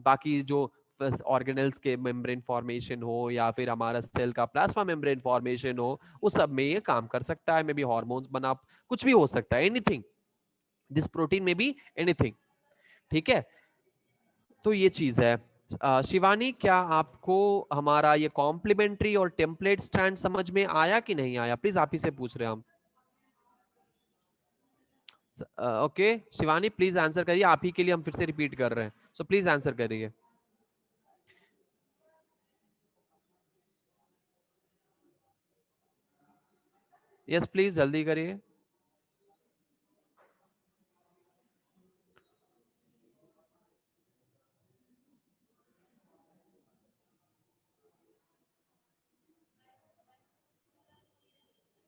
बाकी जो ऑर्गेनेल्स के मेम्ब्रेन फॉर्मेशन हो या फिर हमारा सेल का प्लाज्मा मेम्ब्रेन फॉर्मेशन हो, उस सब में ये काम कर सकता है। मे बी हॉर्मोन्स बना, कुछ भी हो सकता है, एनीथिंग, दिस प्रोटीन में बी एनीथिंग। ठीक है, तो ये चीज है। शिवानी, क्या आपको हमारा ये कॉम्प्लीमेंट्री और टेम्पलेट स्ट्रैंड समझ में आया कि नहीं आया? प्लीज आप ही से पूछ रहे हैं हम। ओके शिवानी, प्लीज आंसर करिए, आप ही के लिए हम फिर से रिपीट कर रहे हैं, सो प्लीज आंसर करिए। यस प्लीज जल्दी करिए।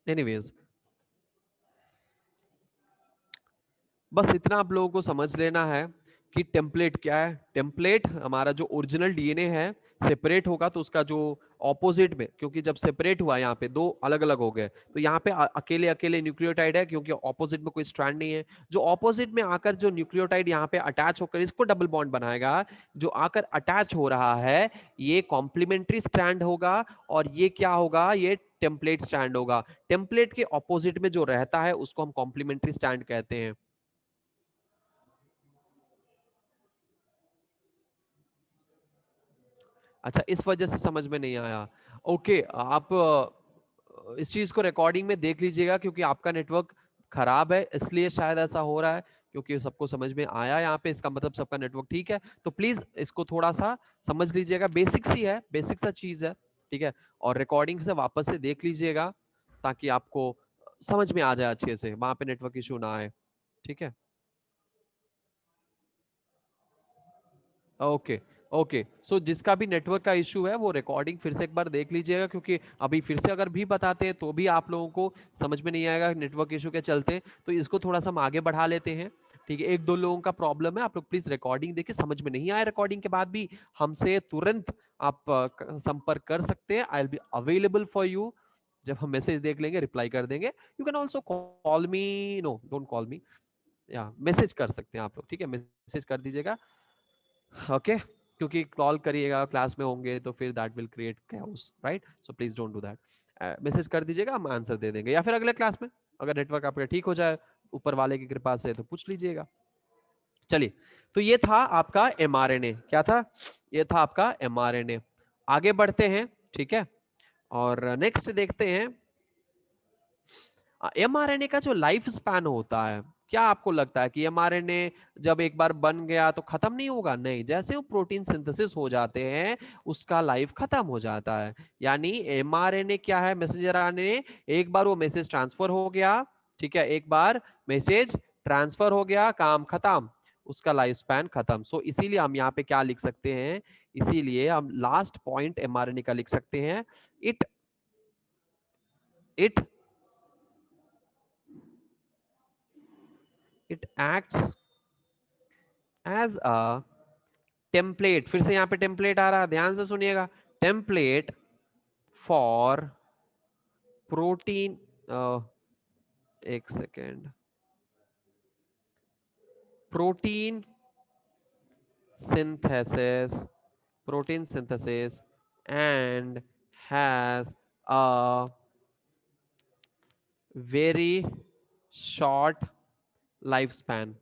एनीवेज, बस इतना आप लोगों को समझ लेना है कि टेम्पलेट क्या है। टेम्पलेट हमारा जो ओरिजिनल डीएनए है सेपरेट होगा तो उसका जो ऑपोजिट में, क्योंकि जब सेपरेट हुआ यहाँ पे दो अलग अलग हो गए, तो यहाँ पे अकेले अकेले न्यूक्लियोटाइड है, क्योंकि ऑपोजिट में कोई स्ट्रैंड नहीं है। जो ऑपोजिट में आकर जो न्यूक्लियोटाइड यहाँ पे अटैच होकर इसको डबल बॉन्ड बनाएगा, जो आकर अटैच हो रहा है, ये कॉम्प्लीमेंट्री स्ट्रैंड होगा, और ये क्या होगा? ये टेम्पलेट स्ट्रैंड होगा। टेम्पलेट के ऑपोजिट में जो रहता है उसको हम कॉम्प्लीमेंट्री स्ट्रैंड कहते हैं। अच्छा, इस वजह से समझ में नहीं आया। ओके, आप इस चीज को रिकॉर्डिंग में देख लीजिएगा, क्योंकि आपका नेटवर्क खराब है इसलिए शायद ऐसा हो रहा है, क्योंकि सबको समझ में आया यहाँ पे, इसका मतलब सबका नेटवर्क ठीक है। तो प्लीज इसको थोड़ा सा समझ लीजिएगा, बेसिक्स ही है, बेसिक सा चीज है, ठीक है। और रिकॉर्डिंग से वापस से देख लीजिएगा ताकि आपको समझ में आ जाए अच्छे से, वहां पे नेटवर्क इशू ना आए, ठीक है। ओके ओके, सो जिसका भी नेटवर्क का इशू है वो रिकॉर्डिंग फिर से एक बार देख लीजिएगा, क्योंकि अभी फिर से अगर भी बताते हैं तो भी आप लोगों को समझ में नहीं आएगा नेटवर्क इशू के चलते, तो इसको थोड़ा सा हम आगे बढ़ा लेते हैं, ठीक है। एक दो लोगों का प्रॉब्लम है, आप लोग प्लीज रिकॉर्डिंग देखिए, समझ में नहीं आए रिकॉर्डिंग के बाद भी हमसे तुरंत आप संपर्क कर सकते हैं। I will be available for you. जब हम मैसेज देख लेंगे रिप्लाई कर देंगे। You can also call me, no don't call me, या मैसेज कर सकते हैं आप लोग, ठीक है, मैसेज कर दीजिएगा, ओके। क्योंकि कॉल करिएगा क्लास में होंगे तो फिर that will create chaos, right? So please don't do that. Message कर दीजिएगा, हम आंसर दे देंगे, या फिर अगले क्लास में अगर नेटवर्क आपका ठीक हो जाए ऊपर वाले की कृपा से तो पूछ लीजिएगा। चलिए, तो ये था आपका एमआरएनए। क्या था? ये था आपका एमआरएनए। आगे बढ़ते हैं, ठीक है, और नेक्स्ट देखते हैं एमआरएनए का जो लाइफ स्पैन होता है। क्या आपको लगता है कि एमआरएनए जब एक बार बन गया तो खत्म नहीं होगा? नहीं, जैसे वो प्रोटीन सिंथेसिस हो जाते हैं उसका लाइफ खत्म हो जाता है। यानी एमआरएनए क्या है? Messenger RNA. एक बार वो मैसेज ट्रांसफर हो गया, ठीक है, एक बार मैसेज ट्रांसफर हो गया, काम खत्म, उसका लाइफ स्पैन खत्म। सो इसीलिए हम यहाँ पे क्या लिख सकते हैं? इसीलिए हम लास्ट पॉइंट एमआरएनए का लिख सकते हैं, it it it acts as a template. फिर से यहाँ पे टेम्पलेट आ रहा है, ध्यान से सुनिएगा, टेम्पलेट फॉर प्रोटीन, एक second, protein synthesis, protein synthesis, and has a very short lifespan।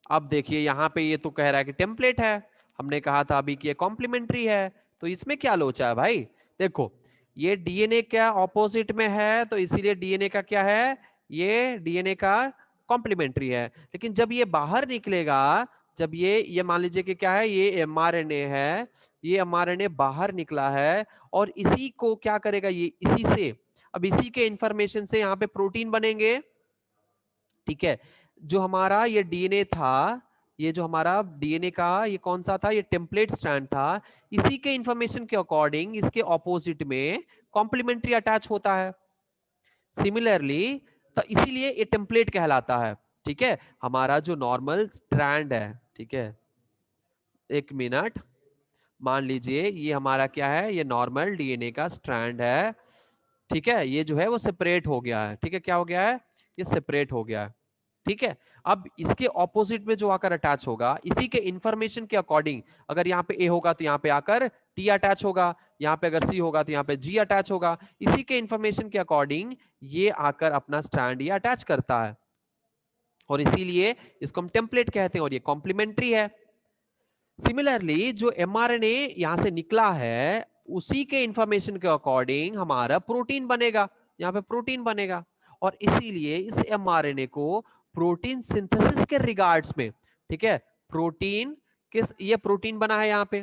अब देखिए यहाँ पे ये तो कह रहा है कि टेम्पलेट है, हमने कहा था अभी कि ये कॉम्प्लीमेंट्री है, तो इसमें क्या लोचा है भाई? देखो, ये डीएनए क्या ऑपोजिट में है, तो इसीलिए डीएनए का क्या है? ये डीएनए का कॉम्प्लीमेंट्री है। लेकिन जब ये बाहर निकलेगा, जब ये मान लीजिए कि क्या है, ये एमआरएनए है, ये एमआरएनए बाहर निकला है और इसी को क्या करेगा, ये इसी से, अब इसी के इंफॉर्मेशन से यहाँ पे प्रोटीन बनेंगे। ठीक है, जो हमारा ये डीएनए था, ये जो हमारा डीएनए का ये कौन सा था, ये टेम्पलेट स्ट्रैंड था, इसी के इंफॉर्मेशन के अकॉर्डिंग इसके ऑपोजिट में कॉम्प्लीमेंट्री अटैच होता है सिमिलरली, तो इसीलिए ये टेम्पलेट कहलाता है। ठीक है, हमारा जो नॉर्मल स्ट्रैंड है, ठीक है, एक मिनट, मान लीजिए ये हमारा क्या है, ये नॉर्मल डीएनए का स्ट्रैंड है। ठीक है, ये जो है वो सेपरेट हो गया है। ठीक है, क्या हो गया है, ये सेपरेट हो गया है। ठीक है, अब इसके ऑपोजिट में जो आकर अटैच होगा, इसी के इंफॉर्मेशन के अकॉर्डिंग, अगर यहाँ पे ए होगा तो यहाँ पे आकर टी अटैच होगा, यहाँ पे अगर सी होगा तो यहाँ पे जी अटैच होगा, इसी के इंफॉर्मेशन के अकॉर्डिंग ये आकर अपना स्ट्रैंड ये अटैच करता है, और इसीलिए इसको हम टेम्पलेट कहते हैं, और ये कॉम्प्लीमेंट्री है। सिमिलरली जो एमआरएनए यहां से निकला है, उसी के इंफॉर्मेशन के अकॉर्डिंग हमारा प्रोटीन बनेगा, यहाँ पे प्रोटीन बनेगा, और इसीलिए इस एमआरएनए को प्रोटीन सिंथेसिस के रिगार्ड्स में, ठीक है, प्रोटीन किस, ये प्रोटीन बना है यहाँ पे,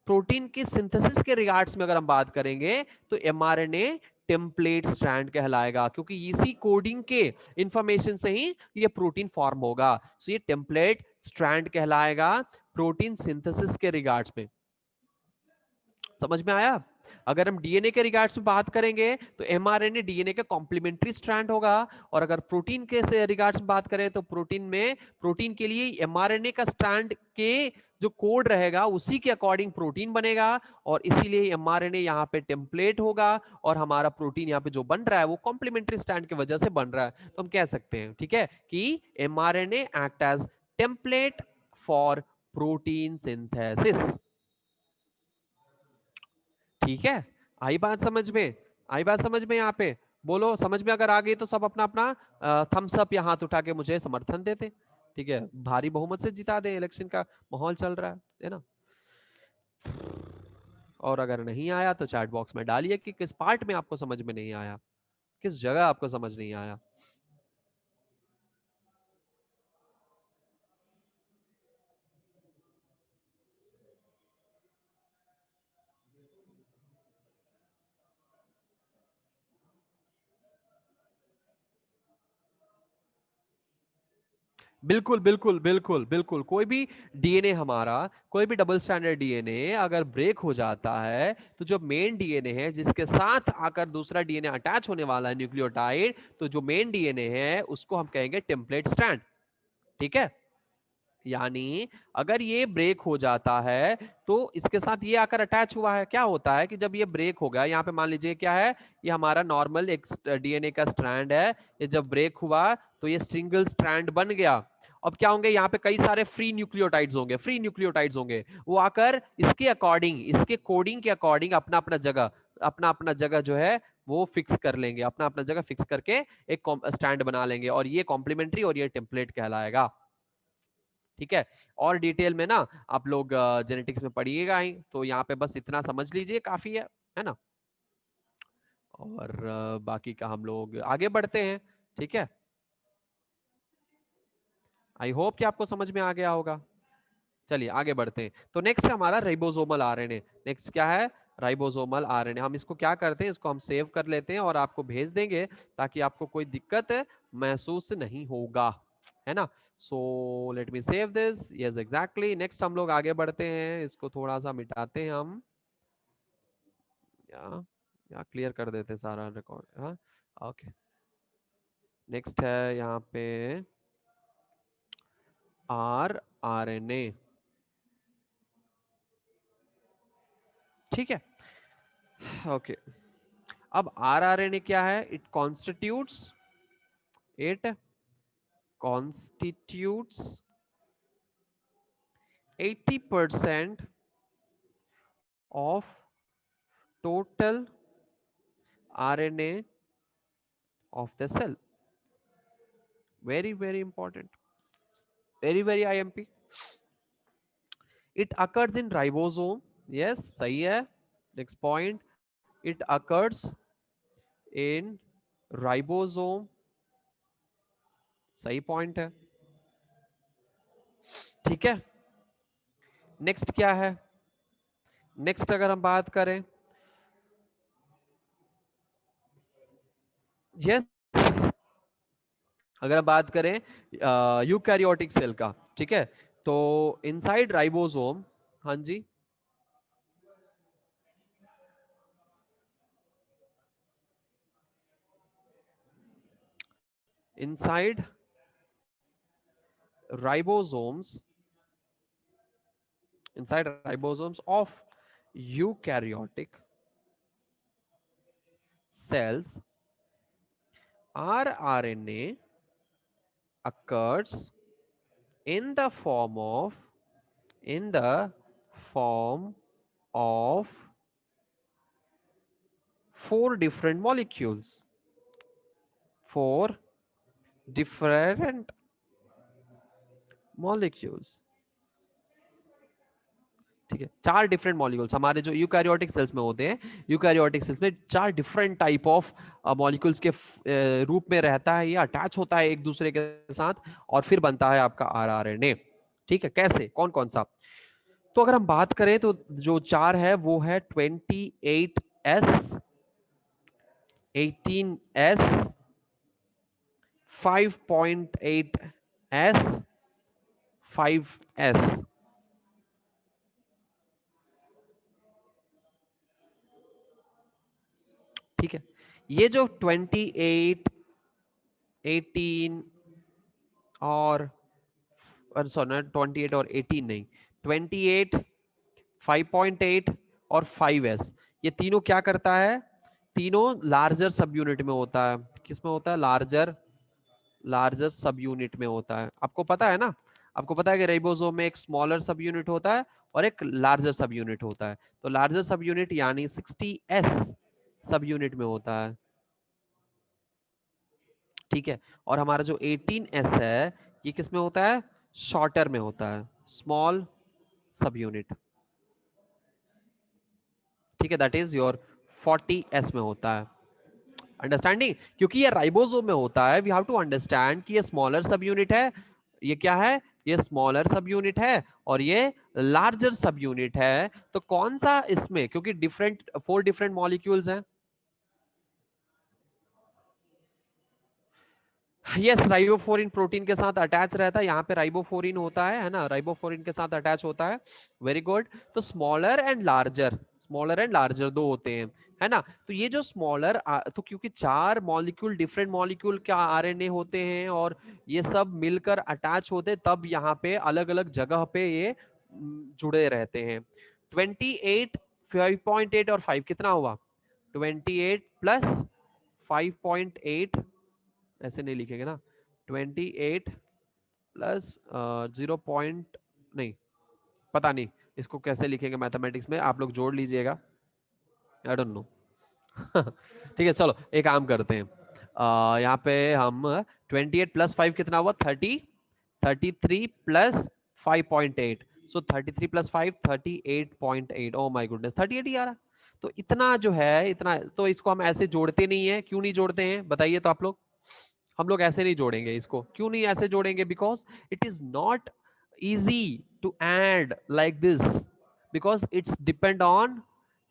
प्रोटीन की सिंथेसिस के रिगार्ड्स में अगर हम बात करेंगे तो एमआरएनए टेम्पलेट स्ट्रैंड कहलाएगा, क्योंकि इसी कोडिंग के इंफॉर्मेशन से ही ये प्रोटीन फॉर्म होगा, सो ये टेम्पलेट स्ट्रैंड कहलाएगा प्रोटीन सिंथेसिस के रिगार्ड्स में। समझ में आया? अगर हम डीएनए के रिगार्ड्स में बात करेंगे तो एमआरएनए डीएनए का कॉम्प्लीमेंट्री स्ट्रैंड होगा, और अगर प्रोटीन के से रिगार्ड्स में बात करें तो प्रोटीन के लिए एमआरएनए का स्ट्रैंड के जो कोड रहेगा उसी के अकॉर्डिंग प्रोटीन बनेगा, और इसीलिए एमआरएनए यहाँ पे टेम्पलेट होगा, और हमारा प्रोटीन यहाँ पे जो बन रहा है वो कॉम्प्लीमेंट्री स्ट्रैंड की वजह से बन रहा है। तो हम कह सकते हैं, ठीक है, कि mRNA act as template for protein synthesis. ठीक है, आई बात समझ में? आई बात समझ में? यहाँ पे बोलो समझ में, अगर आ गई तो सब अपना अपना थम्स अप या हाथ उठा के मुझे समर्थन देते। ठीक है, भारी बहुमत से जिता दे, इलेक्शन का माहौल चल रहा है ना। और अगर नहीं आया तो चैट बॉक्स में डालिए कि किस पार्ट में आपको समझ में नहीं आया, किस जगह आपको समझ नहीं आया। बिल्कुल बिल्कुल बिल्कुल बिल्कुल, कोई भी डीएनए हमारा, कोई भी डबल स्टैंडर्ड डीएनए अगर ब्रेक हो जाता है तो जो मेन डीएनए है जिसके साथ आकर दूसरा डीएनए अटैच होने वाला है न्यूक्लियोटाइड, तो जो मेन डीएनए है उसको हम कहेंगे टेम्पलेट स्ट्रैंड। ठीक है, यानी अगर ये ब्रेक हो जाता है तो इसके साथ ये आकर अटैच हुआ है, क्या होता है कि जब ये ब्रेक हो गया, यहाँ पे मान लीजिए क्या है, ये हमारा नॉर्मल एक डीएनए का स्ट्रैंड है, ये जब ब्रेक हुआ तो ये सिंगल स्ट्रैंड बन गया। अब क्या होंगे, यहाँ पे कई सारे फ्री न्यूक्लियोटाइड्स होंगे, फ्री न्यूक्लियोटाइड्स होंगे, वो आकर इसके अकॉर्डिंग, इसके कोडिंग के अकॉर्डिंग अपना अपना जगह, अपना अपना जगह जो है वो फिक्स कर लेंगे, अपना अपना जगह फिक्स करके एक स्टैंड बना लेंगे, और ये कॉम्प्लीमेंट्री और ये टेम्पलेट कहलाएगा। ठीक है, और डिटेल में ना आप लोग जेनेटिक्स में पढ़िएगा ही, तो यहाँ पे बस इतना समझ लीजिए काफी है ना। और बाकी का हम लोग आगे बढ़ते हैं। ठीक है, आई होप कि आपको समझ में आ गया होगा। चलिए आगे बढ़ते हैं। तो नेक्स्ट है हमारा राइबोसोमल आरएनए। नेक्स्ट क्या है, राइबोसोमल आरएनए। हम इसको क्या करते हैं, इसको हम सेव कर लेते हैं और आपको भेज देंगे ताकि आपको कोई दिक्कत महसूस नहीं होगा, है ना। So let me save this, yes exactly. Next हम लोग आगे बढ़ते हैं, इसको थोड़ा सा मिटाते हैं हम, या क्लियर कर देते हैं सारा रिकॉर्ड। हाँ, ओके। नेक्स्ट है यहाँ पे आरएनए। ठीक है, ओके। अब आरआरएनए क्या है, it constitutes 80% of total RNA of the cell. Very very important, very IMP. It occurs in ribosome. Yes, सही है। Next point, it occurs in ribosome सही पॉइंट है, ठीक है। नेक्स्ट क्या है? नेक्स्ट अगर हम बात करें, यस, अगर हम बात करें यूकैरियोटिक सेल का, ठीक है, तो इनसाइड राइबोसोम, हाँ जी, inside ribosomes, inside ribosomes of eukaryotic cells, rRNA occurs in the form of, in the form of 4 different molecules, 4 different molecules, ठीक है। 4 डिफरेंट मॉलिक्यूल्स हमारे जो यूकैरियोटिक सेल्स में होते हैं, यूकैरियोटिक सेल्स में 4 डिफरेंट टाइप ऑफ मॉलिक्यूल्स के रूप में रहता है, ये अटैच होता है एक दूसरे के साथ और फिर बनता है आपका आरआरएनए, ठीक है। कैसे, कौन कौन सा? तो अगर हम बात करें तो जो 4 है वो है 28S, 18S, 5.8S, 5S, ठीक है। ये जो 28, 18 और सॉरी 28 और 18 नहीं, 28, 5.8 और 5S, ये तीनों क्या करता है? तीनों लार्जर सब यूनिट में होता है। किसमें होता है? लार्जर, लार्जर सब यूनिट में होता है। आपको पता है ना, आपको पता है कि राइबोसोम में एक स्मॉलर सब यूनिट होता है और एक लार्जर सब यूनिट होता है। तो लार्जर सब यूनिट यानी 60S सब यूनिट में होता है, ठीक है। और हमारा जो 18S है ये किस में होता है? शॉर्टर में होता है, स्मॉल सब यूनिट, ठीक है। दैट इज योर 40S में होता है। अंडरस्टैंडिंग? क्योंकि ये राइबोसोम में होता है, वी हैव टू अंडरस्टैंड कि ये स्मॉलर सब यूनिट है, ये क्या है? ये स्मॉलर सब यूनिट है और ये लार्जर सब यूनिट है। तो कौन सा इसमें, क्योंकि डिफरेंट 4 डिफरेंट मॉलिक्यूल्स हैं, यस, राइबोफोरिन प्रोटीन के साथ अटैच रहता है, यहाँ पे राइबोफोरिन होता है ना, राइबोफोरिन के साथ अटैच होता है। Very good. तो smaller and larger, smaller and larger दो होते हैं, है ना। तो ये जो स्मॉलर, तो क्योंकि 4 मॉलिक्यूल, डिफरेंट मॉलिक्यूल का आरएनए होते हैं और ये सब मिलकर अटैच होते हैं, तब यहाँ पे अलग अलग जगह पे ये जुड़े रहते हैं। 28, 5.8 और 5 कितना हुआ? 28 प्लस 5.8, ऐसे नहीं लिखेंगे ना, 28 प्लस 0 पॉइंट, नहीं पता नहीं इसको कैसे लिखेंगे मैथमेटिक्स में, आप लोग जोड़ लीजिएगा, आई डोंट नो। ठीक है, चलो एक काम करते हैं, यहाँ पे हम 28 प्लस 5 कितना हुआ? 30, 33 plus 5.8, so 33 plus 5 38.8, oh my goodness 38 ही आ रहा। तो इतना जो है, इतना तो इसको हम ऐसे जोड़ते नहीं है, क्यों नहीं जोड़ते हैं बताइए तो आप लोग? हम लोग ऐसे नहीं जोड़ेंगे इसको, क्यों नहीं ऐसे जोड़ेंगे? Because it is not easy to add like this, because it's depend on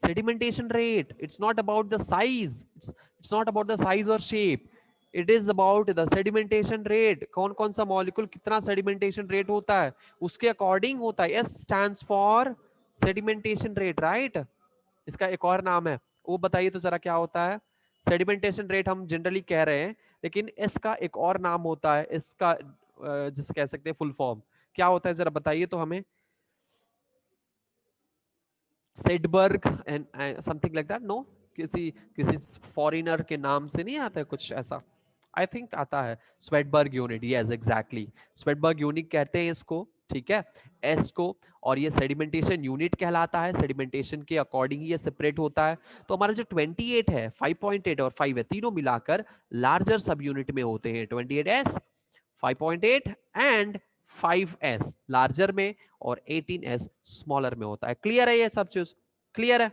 sedimentation rate. It's not about the size, it's not about the size or shape, it is about the sedimentation rate. कौन कौन सा मॉलिक्यूल कितना sedimentation rate होता है उसके अकॉर्डिंग होता है। S stands for sedimentation rate, right? इसका एक और नाम है, वो बताइए तो जरा क्या होता है? सेडिमेंटेशन रेट हम जनरली कह रहे हैं, लेकिन इसका एक और नाम होता है, इसका जिसे कह सकते हैं फुल फॉर्म क्या होता है, जरा बताइए तो हमें। Sedberg and something like that, no? किसी किसी फॉरेनर के नाम से नहीं आता है कुछ ऐसा? आई थिंक आता है Svedberg unit, yes exactly, Svedberg unit कहते हैं इसको, ठीक है, एस को। और ये सेडिमेंटेशन यूनिट कहलाता है, सेडिमेंटेशन के अकॉर्डिंग ये सेपरेट होता है। तो हमारा जो 28 है, 5.8 और 5 है, तीनों मिलाकर लार्जर सब यूनिट में होते हैं, 28S, 5.8 एंड 5S लार्जर में और 18S स्मॉलर में होता है। क्लियर है ये सब चीज? क्लियर है?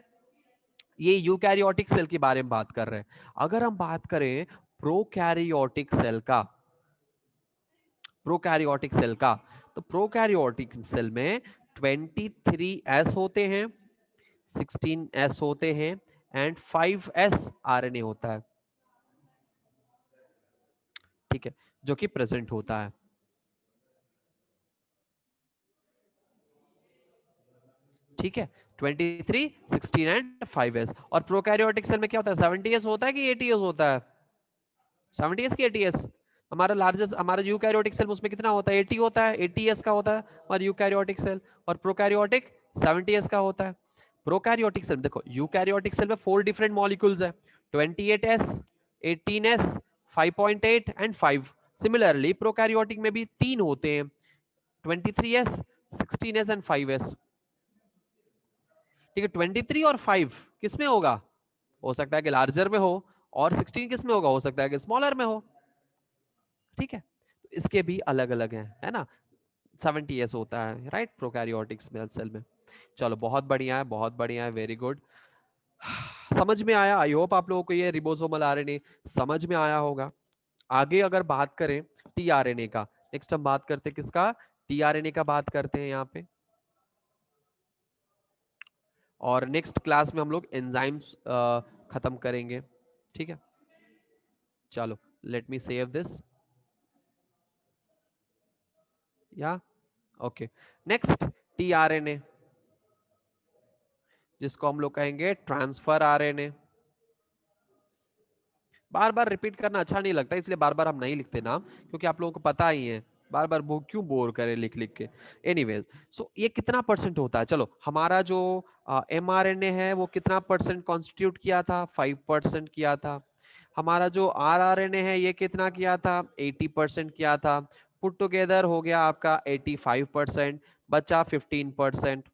ये यूकैरियोटिक सेल के बारे में बात कर रहे हैं। अगर हम बात करें प्रोकैरियोटिक सेल का, प्रोकैरियोटिक सेल का। तो प्रोकैरियोटिक सेल में 23s होते हैं, 16s होते हैं एंड 5s आरएनए होता है, ठीक है, जो कि प्रेजेंट होता है। ठीक है, 23, 16 एंड 5s। और प्रोकैरियोटिक सेल में क्या होता है, 70s होता है कि 80s होता है? 70s की 80s? हमारा लार्जेस्ट, हमारा यूकैरियोटिक सेल उसमें कितना होता है, 80 होता है, 80s का होता है हमारा यूकैरियोटिक सेल। और प्रोकैरियोटिक 70s का होता है। प्रोकैरियोटिक सेल देखो, यूकैरियोटिक सेल में 4 डिफरेंट मॉलिक्यूल्स है, 28s, 18s, 5.8 and 5। Similarly prokaryotic में भी 3 होते हैं, 23s, 16s एंड 5s। ठीक है, 23 और 5 किस में होगा, हो सकता है कि लार्जर में हो, और 16 किस में होगा, हो सकता है कि स्मॉलर में हो। ठीक है, तो इसके भी अलग अलग हैं, है ना। 70s होता है राइट प्रोकैरियोटिक सेल में। चलो बहुत बढ़िया है, बहुत बढ़िया है, वेरी गुड। समझ में आया, आई होप आप लोगों को ये रिबोसोमल आरएनए समझ में आया होगा। आगे अगर बात करें टीआरएनए का, नेक्स्ट हम बात करते हैं किसका, टीआरएनए का बात करते हैं यहाँ पे। और नेक्स्ट क्लास में हम लोग एंजाइम्स खत्म करेंगे, ठीक है। चलो लेट मी सेव दिस, या ओके। नेक्स्ट टीआरएनए, जिसको हम लोग कहेंगे ट्रांसफर आरएनए। बार बार रिपीट करना अच्छा नहीं लगता, इसलिए बार बार हम नहीं लिखते नाम, क्योंकि आप लोगों को पता ही है, बार बार वो क्यों बोर करें लिख लिख के। एनीवेज, सो ये कितना परसेंट होता है, चलो हमारा जो mRNA है वो कितना परसेंट कॉन्स्टिट्यूट किया था, 5% किया था। हमारा जो rRNA है ये कितना किया था, 80% किया था। पुट टुगेदर हो गया आपका 85%, बचा 15%।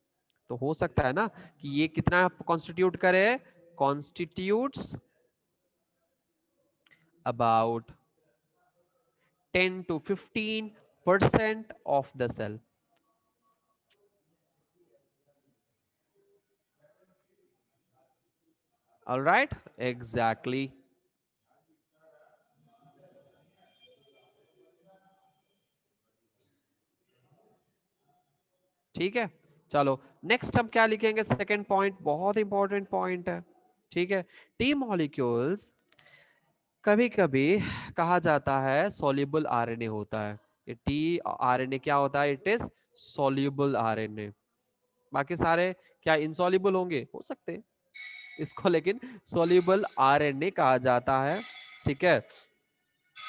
तो हो सकता है ना कि ये कितना कॉन्स्टिट्यूट करे, constitutes about 10 to 15% of the cell. All right, exactly. ठीक है, चलो नेक्स्ट हम क्या लिखेंगे, सेकंड पॉइंट, बहुत इंपॉर्टेंट पॉइंट है। ठीक है, टी मॉलिक्यूल्स कभी कभी कहा जाता है सॉल्युबल आरएनए होता है। ये टी आरएनए क्या होता है, इट इज सॉल्युबल आरएनए। बाकी सारे क्या इनसॉल्युबल होंगे, हो सकते हैं, इसको लेकिन सॉल्युबल आरएनए कहा जाता है। ठीक है,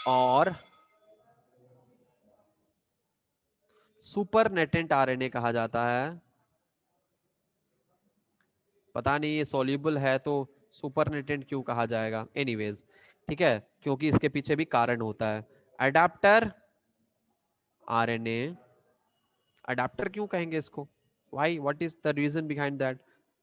और सुपर नेटेंट आरएनए कहा जाता है। पता नहीं ये सॉल्युबल है तो सुपर नेटेंट क्यों कहा जाएगा, एनीवेज। ठीक है, क्योंकि इसके पीछे भी कारण होता है। अडेप्टर आरएनए, अडेप्टर क्यों कहेंगे इसको, why, what is the reason behind that,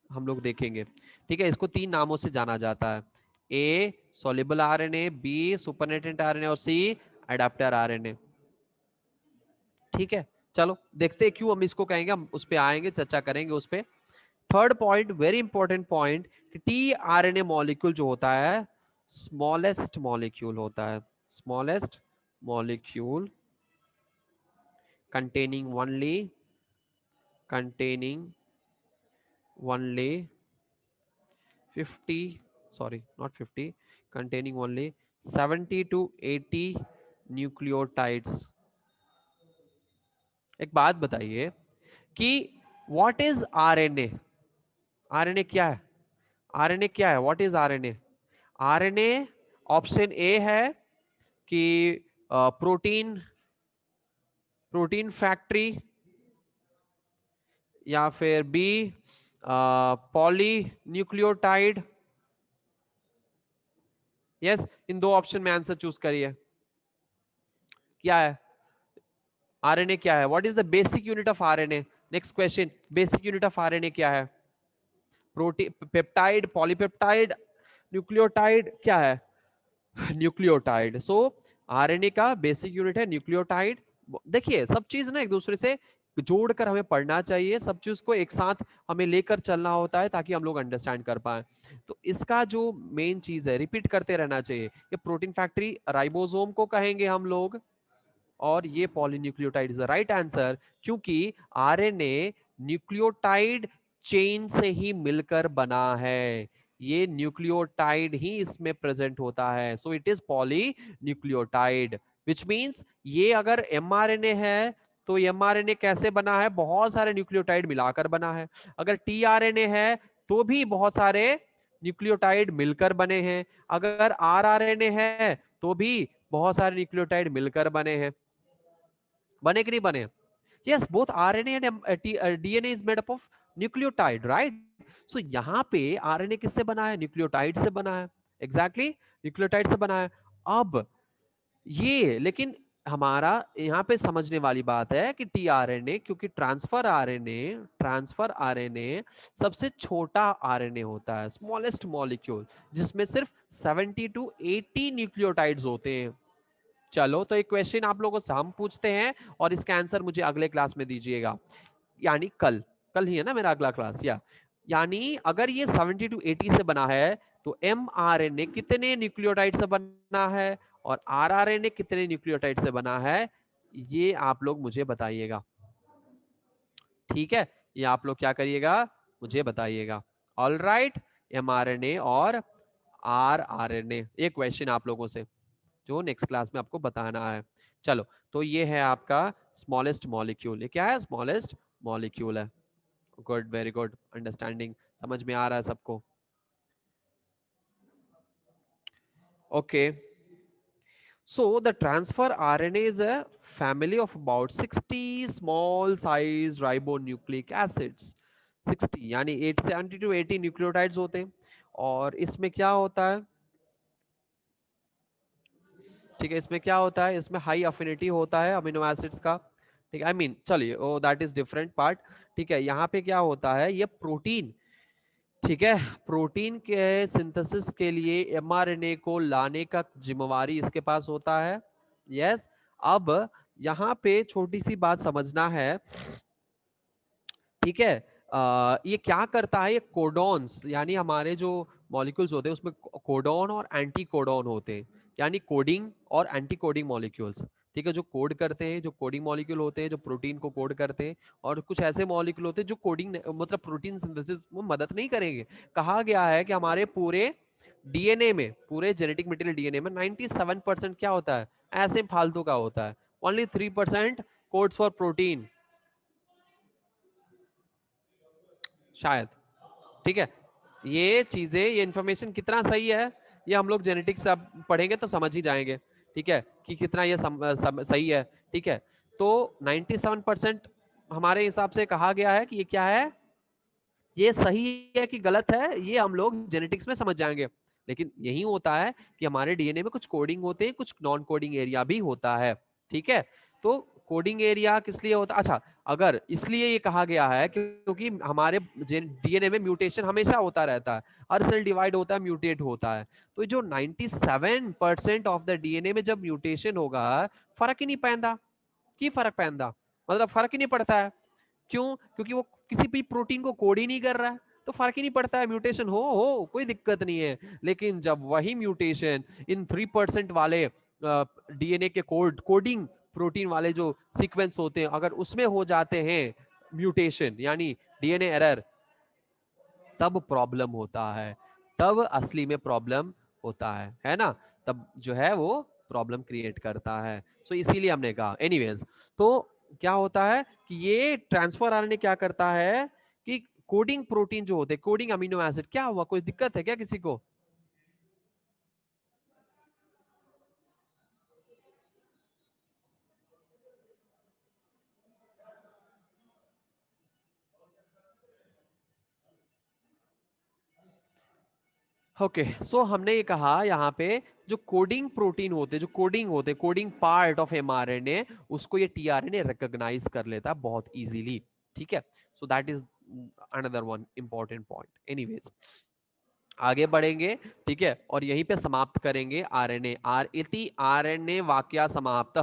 हम लोग देखेंगे। ठीक है, इसको 3 नामों से जाना जाता है, A soluble RNA, B supernatant RNA, और सी अडेप्टर आरएनए। ठीक है, चलो देखते हैं क्यों हम इसको कहेंगे, हम उस पर आएंगे, चर्चा करेंगे उस पर। Third point, very important point, T RNA molecule जो होता है स्मॉलेस्ट मॉलिक्यूल होता है, smallest molecule containing only 50, sorry not 50, containing only 70 to 80 nucleotides. एक बात बताइए कि व्हाट इज आरएनए, आरएनए क्या है, आरएनए क्या है, what is RNA. RNA option A है कि प्रोटीन, प्रोटीन फैक्ट्री, या फिर बी पॉली न्यूक्लियोटाइड। यस, इन 2 ऑप्शन में आंसर चूज करिए, क्या है आरएनए, क्या है, what is the basic unit of RNA. Next question, basic unit of RNA क्या है, प्रोटीन, पेप्टाइड, पॉलीपेप्टाइड, न्यूक्लियोटाइड, क्या है, न्यूक्लियोटाइड। सो आरएनए का बेसिक यूनिट है न्यूक्लियोटाइड। देखिए सब चीज ना एक दूसरे से जोड़कर हमें पढ़ना चाहिए, सब चीज को एक साथ हमें लेकर चलना होता है ताकि हम लोग अंडरस्टैंड कर पाए। तो इसका जो मेन चीज है रिपीट करते रहना चाहिए। ये प्रोटीन फैक्ट्री राइबोसोम को कहेंगे हम लोग, और ये polynucleotide is the right answer, क्योंकि आरएनए न्यूक्लियोटाइड चेन से ही मिलकर बना है, ये न्यूक्लियोटाइड ही इसमें प्रेजेंट होता है, so it is polynucleotide, which means ये अगर एमआरएनए है तो एमआरएनए कैसे बना है, बहुत सारे न्यूक्लियोटाइड मिलाकर बना है। अगर टीआरएनए है तो भी बहुत सारे न्यूक्लियोटाइड मिलकर बने हैं। अगर आरआरएनए है तो भी बहुत सारे न्यूक्लियोटाइड मिलकर बने हैं। बने कि नहीं बने? Yes, both RNA and DNA is made up of nucleotide, right? So यहाँ पे RNA किससे बना है? न्यूक्लियोटाइड से बना है। एग्जैक्टली न्यूक्लियोटाइड से बना है। अब ये लेकिन हमारा यहाँ पे समझने वाली बात है कि टीआरएनए, क्योंकि ट्रांसफर आरएनए सबसे छोटा आरएनए होता है, स्मॉलेस्ट मॉलिक्यूल, जिसमें सिर्फ 70 टू 80 न्यूक्लियोटाइड्स होते हैं। चलो तो एक क्वेश्चन आप लोगों से हम पूछते हैं और इसका आंसर मुझे अगले क्लास में दीजिएगा, यानी कल कल ही है ना मेरा अगला क्लास, यानी अगर ये 70 टू 80 से बना है तो mRNA कितने न्यूक्लियोटाइड से बना है और rRNA कितने न्यूक्लियोटाइड से बना है, ये आप लोग मुझे बताइएगा। ठीक है, ये आप लोग क्या करिएगा, मुझे बताइएगा। ऑल राइट, mRNA और rRNA, एक क्वेश्चन आप लोगों से जो नेक्स्ट क्लास में आपको बताना है। चलो तो ये है आपका स्मॉलेस्ट मॉलिक्यूल, ये क्या है, स्मॉलेस्ट मॉलिक्यूल है। गुड, वेरी गुड, अंडरस्टैंडिंग, समझ में आ रहा है सबको? Okay, so the transfer RNA is a family of about 60 small sized ribonucleic acids। 60 यानी 70 to 80 न्यूक्लियोटाइड्स होते हैं, और इसमें क्या होता है, ठीक है, इसमें क्या होता है, इसमें हाई अफिनिटी होता है अमीनो एसिड्स का। ठीक है, आई मीन चलिए, ओ दैट इज डिफरेंट पार्ट। ठीक है, यहाँ पे क्या होता है, ये प्रोटीन, ठीक है, प्रोटीन के सिंथेसिस के लिए एमआरएनए को लाने का जिम्मेवारी इसके पास होता है। यस, अब यहाँ पे छोटी सी बात समझना है, ठीक है, ये क्या करता है, ये कोडॉन्स, यानी हमारे जो मॉलिक्यूल्स होते हैं उसमें कोडॉन और एंटी कोडॉन होते हैं, यानी कोडिंग और एंटी कोडिंग मॉलिक्यूल्स। ठीक है, जो कोड करते हैं, जो कोडिंग मॉलिक्यूल होते हैं जो प्रोटीन को कोड करते हैं, और कुछ ऐसे मॉलिक्यूल होते हैं जो कोडिंग मतलब प्रोटीन सिंथेसिस में मदद नहीं करेंगे। कहा गया है कि हमारे पूरे डीएनए में, पूरे जेनेटिक मटेरियल डीएनए में 97% क्या होता है, ऐसे फालतू का होता है, ओनली 3% कोड्स फॉर प्रोटीन, शायद। ठीक है, ये चीजें, ये इंफॉर्मेशन कितना सही है, ये हम लोग जेनेटिक्स अब पढ़ेंगे तो समझ ही जाएंगे। ठीक है, कि कितना ये सही है। ठीक है, तो 97% हमारे हिसाब से कहा गया है कि ये क्या है, ये सही है कि गलत है, ये हम लोग जेनेटिक्स में समझ जाएंगे। लेकिन यही होता है कि हमारे डीएनए में कुछ कोडिंग होते हैं, कुछ नॉन कोडिंग एरिया भी होता है। ठीक है, तो कोडिंग एरिया किस लिए होता है, अच्छा, अगर इसलिए ये कहा गया है क्योंकि हमारे डीएनए में म्यूटेशन हमेशा होता रहता है, हर सेल डिवाइड होता है, म्यूटेट होता है। तो जो 97% ऑफ द डीएनए में जब म्यूटेशन होगा, फर्क ही नहीं पैदा, की फर्क पैदा, मतलब फर्क ही नहीं पड़ता है। क्यों? क्योंकि वो किसी भी प्रोटीन को कोड ही नहीं कर रहा है, तो फर्क ही नहीं पड़ता है, म्यूटेशन हो कोई दिक्कत नहीं है। लेकिन जब वही म्यूटेशन इन 3% वाले डीएनए के कोडिंग प्रोटीन वाले जो सीक्वेंस होते हैं, अगर उसमें हो जाते हैं म्यूटेशन, यानी डीएनए एरर, तब प्रॉब्लम होता है, तब असली में प्रॉब्लम होता है ना, तब जो है वो प्रॉब्लम क्रिएट करता है। सो इसीलिए हमने कहा, एनीवेज, तो क्या होता है कि ये ट्रांसफर आरएनए क्या करता है कि कोडिंग प्रोटीन जो होते हैं, कोडिंग अमीनो एसिड, क्या हुआ, कोई दिक्कत है क्या किसी को? ओके, सो हमने ये कहा यहाँ पे जो कोडिंग प्रोटीन होते हैं, जो कोडिंग होते हैं, कोडिंग पार्ट ऑफ एमआरएनए, उसको ये टीआरएनए रिकॉग्नाइज कर लेता है बहुत इजीली। ठीक है, so that is another one important point. Anyways, आगे बढ़ेंगे, ठीक है, और यहीं पे समाप्त करेंगे आरएनए, इति आरएनए वाक्या समाप्त।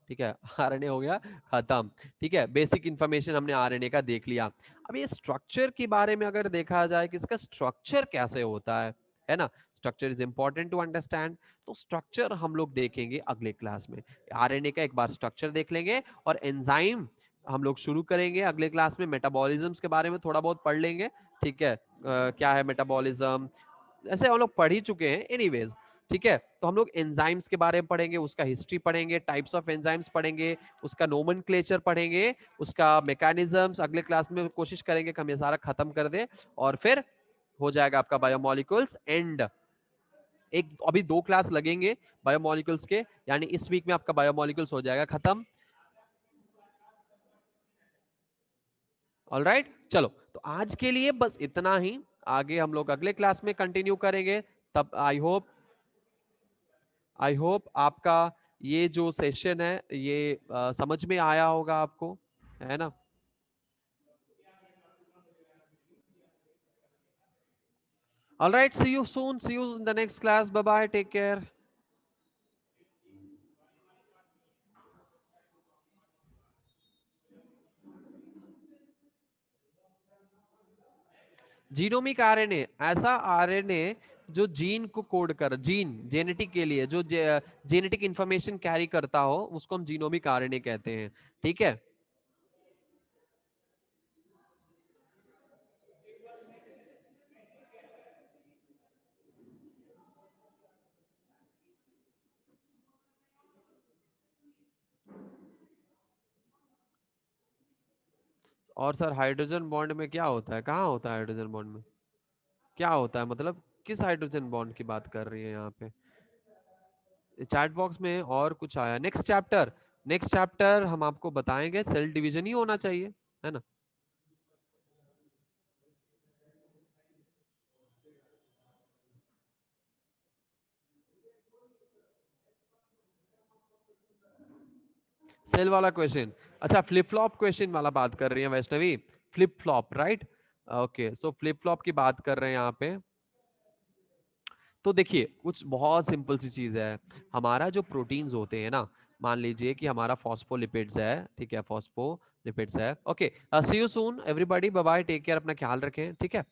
ठीक है, आरएनए हो गया खत्म। ठीक है, बेसिक इंफॉर्मेशन हमने आरएनए का देख लिया। अब ये स्ट्रक्चर के बारे में अगर देखा जाए कि इसका स्ट्रक्चर कैसे होता है ना, structure is important to understand. तो स्ट्रक्चर हम लोग देखेंगे अगले क्लास में, आरएनए का एक बार स्ट्रक्चर देख लेंगे, और एंजाइम हम लोग शुरू करेंगे अगले क्लास में। मेटाबॉलिज्म के बारे में थोड़ा बहुत पढ़ लेंगे, ठीक है, क्या है मेटाबॉलिज्म, ऐसे हम लोग पढ़ ही चुके हैं एनीवेज, ठीक है। तो हम लोग एंजाइम्स के बारे में पढ़ेंगे, उसका हिस्ट्री पढ़ेंगे, टाइप्स ऑफ एंजाइम्स पढ़ेंगे, उसका नोमेनक्लेचर पढ़ेंगे, उसका मैकेनिज्म्स। अगले क्लास में कोशिश करेंगे कि हम ये सारा खत्म कर दें, और फिर हो जाएगा आपका बायोमोलिक्यूल्स एंड। एक अभी 2 क्लास लगेंगे बायोमोलिक्यूल्स के, यानी इस वीक में आपका बायोमोलिक्यूल्स हो जाएगा खत्म। ऑलराइट, चलो तो आज के लिए बस इतना ही, आगे हम लोग अगले क्लास में कंटिन्यू करेंगे। तब आई होप आपका ये जो सेशन है ये समझ में आया होगा आपको, है ना। Alright, see you soon, see you in the next class, bye bye, take care. Genomic RNA, ऐसा आरएनए जो जीन को कोड कर, जीन जेनेटिक के लिए जो जेनेटिक इंफॉर्मेशन कैरी करता हो, उसको हम जीनोमिक आरएनए कहते हैं, ठीक है। और सर हाइड्रोजन बॉन्ड में क्या होता है, कहाँ होता है हाइड्रोजन बॉन्ड में, क्या होता है, मतलब किस हाइड्रोजन बॉन्ड की बात कर रही है यहाँ पे। चैट बॉक्स में और कुछ आया, नेक्स्ट चैप्टर, नेक्स्ट चैप्टर हम आपको बताएंगे, सेल डिवीजन ही होना चाहिए, है ना। सेल वाला क्वेश्चन, अच्छा फ्लिप फ्लॉप क्वेश्चन वाला बात कर रही है Vaishnavi, flip flop, right. Okay, so flip flop की बात कर रहे हैं यहाँ पे। तो देखिए कुछ बहुत सिंपल सी चीज है, हमारा जो प्रोटीन्स होते हैं ना, मान लीजिए कि हमारा फॉस्फोलिपिड्स है, ठीक है, फॉस्फोलिपिड्स है। Okay, see you soon everybody, bye bye, take care, अपना ख्याल रखें, ठीक है।